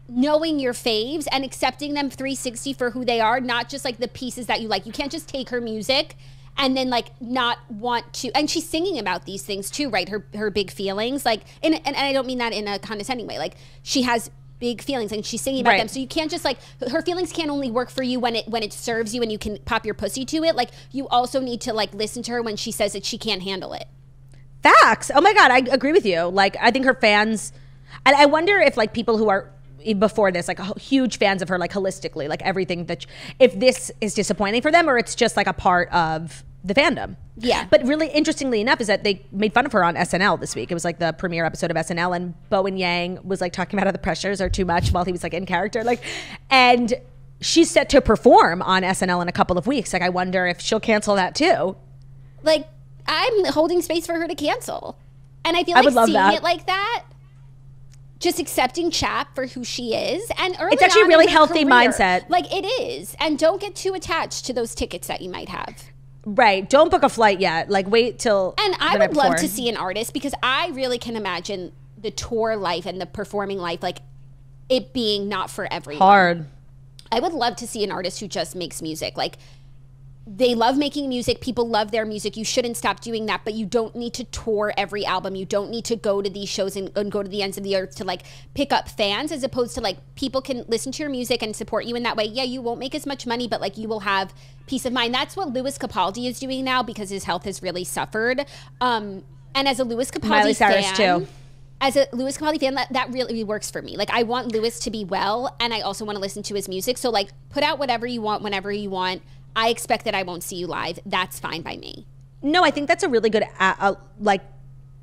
knowing your faves and accepting them 360 for who they are, not just like the pieces that you like. You can't just take her music and then like not want to. And she's singing about these things too, right? Her big feelings, like, and I don't mean that in a condescending way. Like, she has big feelings and she's singing about them, so you can't just like, her feelings can't only work for you when it serves you and you can pop your pussy to it. Like, you also need to like listen to her when she says that she can't handle it. Facts. Oh my god, I agree with you. Like, I think her fans, and I wonder if like people who are before this like huge fans of her, like holistically, like everything, that if this is disappointing for them, or it's just like a part of the fandom. Yeah. But really interestingly enough is that they made fun of her on SNL this week. It was like the premiere episode of SNL, and Bowen Yang was like talking about how the pressures are too much while he was like in character. Like, and she's set to perform on SNL in a couple of weeks. Like, I wonder if she'll cancel that too. Like, I'm holding space for her to cancel. And I feel like seeing it like that, just accepting Chap for who she is, and early it's actually on a really in her healthy career, mindset. Like, it is. And don't get too attached to those tickets that you might have. Right. Don't book a flight yet. Like, wait till. And I would love to see an artist, because I really can imagine the tour life and the performing life, like it being not for everyone. Hard. I would love to see an artist who just makes music. Like, they love making music. People love their music. You shouldn't stop doing that, but you don't need to tour every album. You don't need to go to these shows and go to the ends of the earth to like pick up fans, as opposed to like people can listen to your music and support you in that way. Yeah, you won't make as much money, but like you will have peace of mind. That's what Louis Capaldi is doing now because his health has really suffered. And as a Louis Capaldi Miley Cyrus fan, too. As a Louis Capaldi fan, that really works for me. Like, I want Louis to be well, and I also want to listen to his music. So like, put out whatever you want, whenever you want. I expect that I won't see you live. That's fine by me. No, I think that's a really good like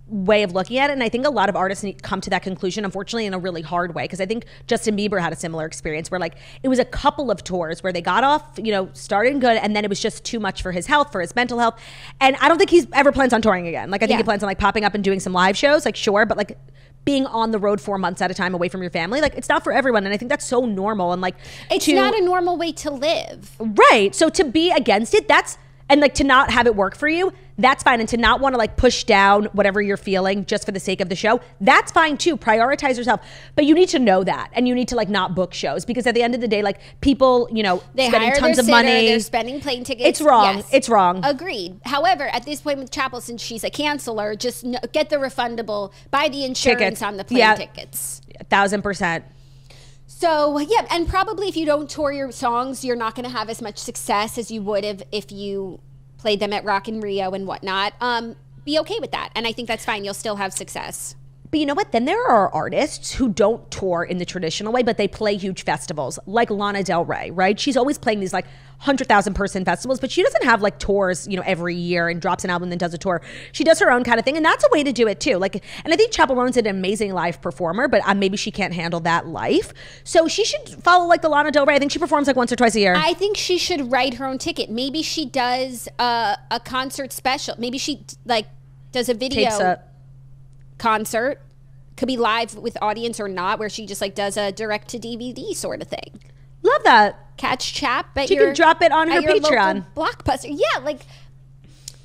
way of looking at it, and I think a lot of artists come to that conclusion, unfortunately, in a really hard way. Because I think Justin Bieber had a similar experience where like it was a couple of tours where they got off, starting good, and then it was just too much for his health, for his mental health. And I don't think he's ever plans on touring again. Like I think he plans on like popping up and doing some live shows, like sure, but like being on the road 4 months at a time away from your family, like it's not for everyone. And I think that's so normal. And like it's not a normal way to live. Right. So to be against it, and like to not have it work for you, that's fine. And to not want to like push down whatever you're feeling just for the sake of the show, that's fine too. Prioritize yourself. But you need to know that. And you need to like not book shows, because at the end of the day, like people, they spending hire tons their of money. They're spending plane tickets. It's wrong. Yes. It's wrong. Agreed. However, at this point with Chappell, since she's a canceller, just get the refundable, buy the insurance Tickets. on the plane tickets. 1,000%. So, yeah, and probably if you don't tour your songs, you're not going to have as much success as you would have if you played them at Rock in Rio and whatnot. Be okay with that. And I think that's fine. You'll still have success. But you know what? Then there are artists who don't tour in the traditional way, but they play huge festivals, like Lana Del Rey, right? She's always playing these like 100,000 person festivals, but she doesn't have like tours, every year and drops an album and then does a tour. She does her own kind of thing, and that's a way to do it too. Like, and I think Chappell Roan's an amazing live performer, but maybe she can't handle that life. So she should follow like the Lana Del Rey. I think she performs like once or twice a year. I think she should write her own ticket. Maybe she does a concert special. Maybe she like does a video concert. Could be live with audience or not, where she just like does a direct to DVD sort of thing. Love that. Catch Chap, but she can drop it on her Patreon. Blockbuster. Yeah, like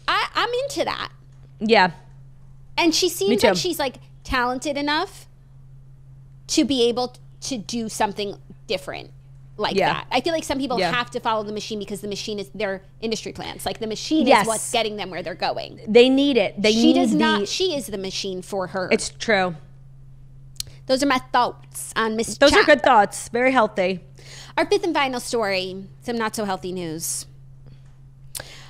I'm into that. Yeah. And she seems like she's like talented enough to be able to do something different like that. I feel like some people have to follow the machine because the machine is their industry plans. Like the machine is what's getting them where they're going. They need it. She is the machine for her. It's true. Those are my thoughts on Miss Those are good thoughts. Very healthy. Our fifth and final story, some not so healthy news.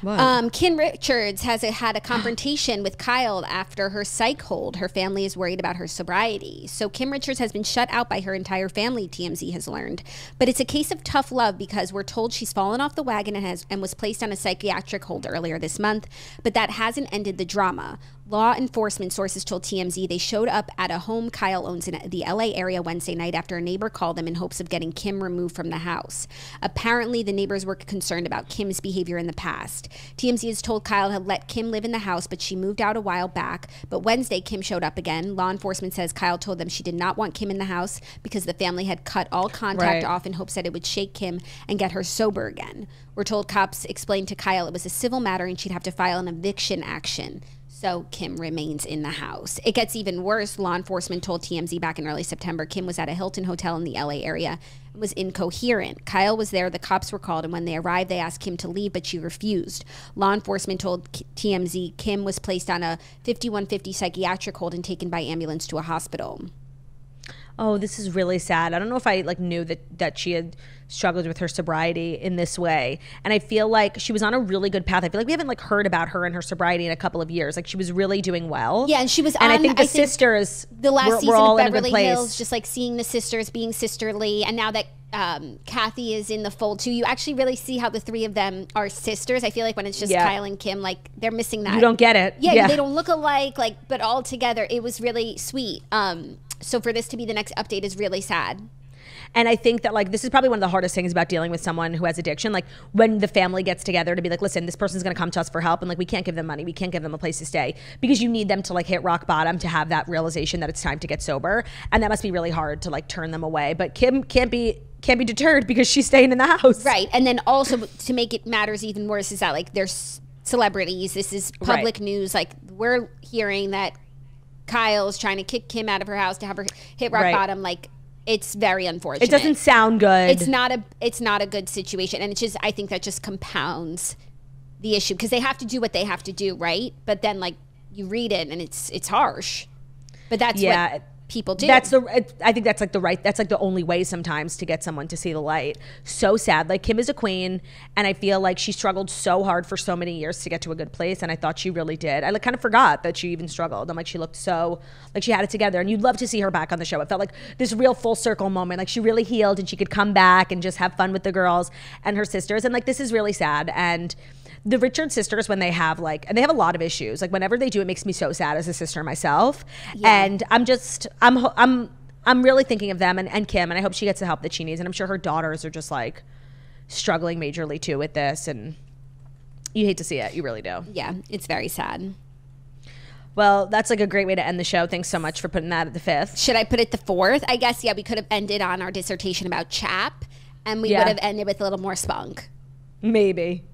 What? Kim Richards has had a confrontation with Kyle after her psych hold. Her family is worried about her sobriety. So Kim Richards has been shut out by her entire family, TMZ has learned. But it's a case of tough love because we're told she's fallen off the wagon and was placed on a psychiatric hold earlier this month. But that hasn't ended the drama. Law enforcement sources told TMZ they showed up at a home Kyle owns in the LA area Wednesday night after a neighbor called them in hopes of getting Kim removed from the house. Apparently, the neighbors were concerned about Kim's behavior in the past. TMZ has told Kyle had let Kim live in the house, but she moved out a while back. But Wednesday, Kim showed up again. Law enforcement says Kyle told them she did not want Kim in the house because the family had cut all contact off in hopes that it would shake Kim and get her sober again. We're told cops explained to Kyle it was a civil matter and she'd have to file an eviction action. So Kim remains in the house. It gets even worse. Law enforcement told TMZ back in early September Kim was at a Hilton hotel in the LA area and was incoherent. Kyle was there. The cops were called, and when they arrived, they asked Kim to leave, but she refused. Law enforcement told TMZ Kim was placed on a 5150 psychiatric hold and taken by ambulance to a hospital. Oh, this is really sad. I don't know if I knew that she had struggled with her sobriety in this way. And I feel like she was on a really good path. I feel like we haven't heard about her and her sobriety in a couple of years. Like she was really doing well. Yeah, and she was and I think the sisters the last season all of in a good Beverly place. Hills, just like seeing the sisters being sisterly, and now that Kathy is in the fold too, you actually really see how the three of them are sisters. I feel like when it's just Kyle and Kim, like they're missing that. You don't get it. Yeah, they don't look alike, but all together, it was really sweet. So for this to be the next update is really sad. And I think that this is probably one of the hardest things about dealing with someone who has addiction. Like when the family gets together to be like, listen, this person's going to come to us for help. And we can't give them money. We can't give them a place to stay because you need them to hit rock bottom to have that realization that it's time to get sober. And that must be really hard to turn them away. But Kim can't be deterred because she's staying in the house. Right. And then also to make it matters even worse is that there's celebrities. This is public news. We're hearing that Kyle's trying to kick Kim out of her house to have her hit rock Right. bottom. Like, it's very unfortunate. It doesn't sound good. It's not a good situation, and it's just, I think that just compounds the issue because they have to do what they have to do, right? But then like you read it and it's harsh. But that's what people do. I think that's like the only way sometimes to get someone to see the light. So sad. Like, Kim is a queen, and I feel like she struggled so hard for so many years to get to a good place, and I thought she really did. I like kind of forgot that she even struggled. I'm like, she looked so like she had it together, and you'd love to see her back on the show. It felt like this real full circle moment. Like, she really healed and she could come back and just have fun with the girls and her sisters. And like, this is really sad. And the Richards sisters, when they have like, and they have a lot of issues, like whenever they do, it makes me so sad as a sister myself. Yeah. And I'm really thinking of them and Kim, and I hope she gets the help that she needs. And I'm sure her daughters are just like struggling majorly too with this, and you hate to see it. You really do. Yeah, it's very sad. Well, that's like a great way to end the show. Thanks so much for putting that at the 5th. Should I put it the 4th? I guess, yeah, we could have ended on our dissertation about Chap, and we would have ended with a little more spunk. Maybe.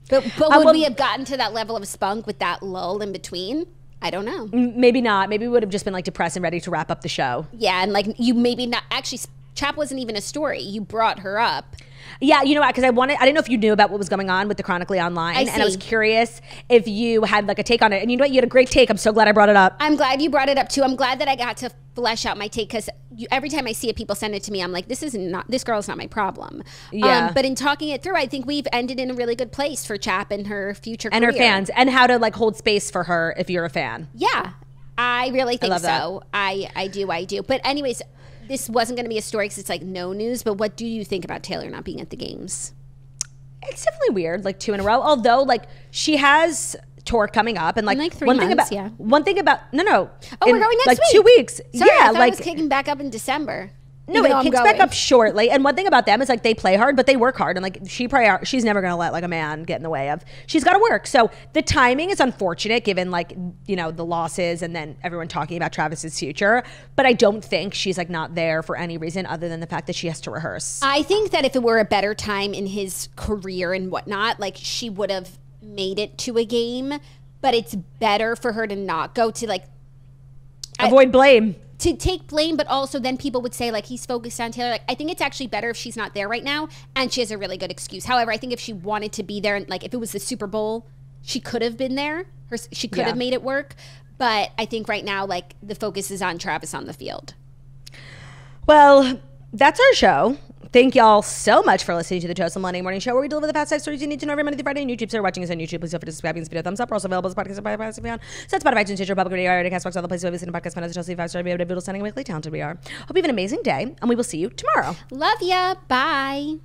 But would we have gotten to that level of spunk with that lull in between? I don't know. Maybe not. Maybe we would have just been like depressed and ready to wrap up the show. Yeah, and like you maybe not. Actually, Chap wasn't even a story. You brought her up. Yeah, you know what? Because I didn't know if you knew about what was going on with the Chronically Online, and I was curious if you had like a take on it. And you know what? You had a great take. I'm so glad I brought it up. I'm glad you brought it up too. I'm glad that I got to flesh out my take because every time I see it, people send it to me. I'm like, this girl is not my problem. Yeah. But in talking it through, I think we've ended in a really good place for Chap and her future and career. her fans, and how to like hold space for her if you're a fan. Yeah, I really think so. That. I do. But anyways, this wasn't going to be a story because it's like no news. But what do you think about Taylor not being at the games? It's definitely weird, like 2 in a row. Although, like, she has tour coming up, and like, in like 3 one months, thing about we're going next like week. 2 weeks. Sorry, yeah, I thought like it was kicking back up in December. No, it kicks back up shortly. And one thing about them is like they play hard, but they work hard. And like she's never going to let like a man get in the way of. She's got to work. So the timing is unfortunate given like, you know, the losses and then everyone talking about Travis's future. But I don't think she's like not there for any reason other than the fact that she has to rehearse. I think that if it were a better time in his career and whatnot, like she would have made it to a game. But it's better for her to not go to like avoid blame. To take blame, but also then people would say like he's focused on Taylor. Like I think it's actually better if she's not there right now and she has a really good excuse. However, I think if she wanted to be there and like if it was the Super Bowl, she could have been there. She could have made it work. But I think right now like the focus is on Travis on the field. Well, that's our show. Thank y'all so much for listening to the Toast and Monday Morning Show, where we deliver the past 5 stories you need to know every Monday through Friday on YouTube. So you're watching us on YouTube, please feel free to subscribe and give us a video thumbs up. We're also available as a podcast on Spotify if you want. So that's Spotify, iTunes, Stitcher, Public Radio, iHeartRadio, Castbox, all the places where we listen to podcasts. Find us at Chelsea 5 Star, be able to be standing weekly talented we are. Hope you have an amazing day, and we will see you tomorrow. Love ya. Bye.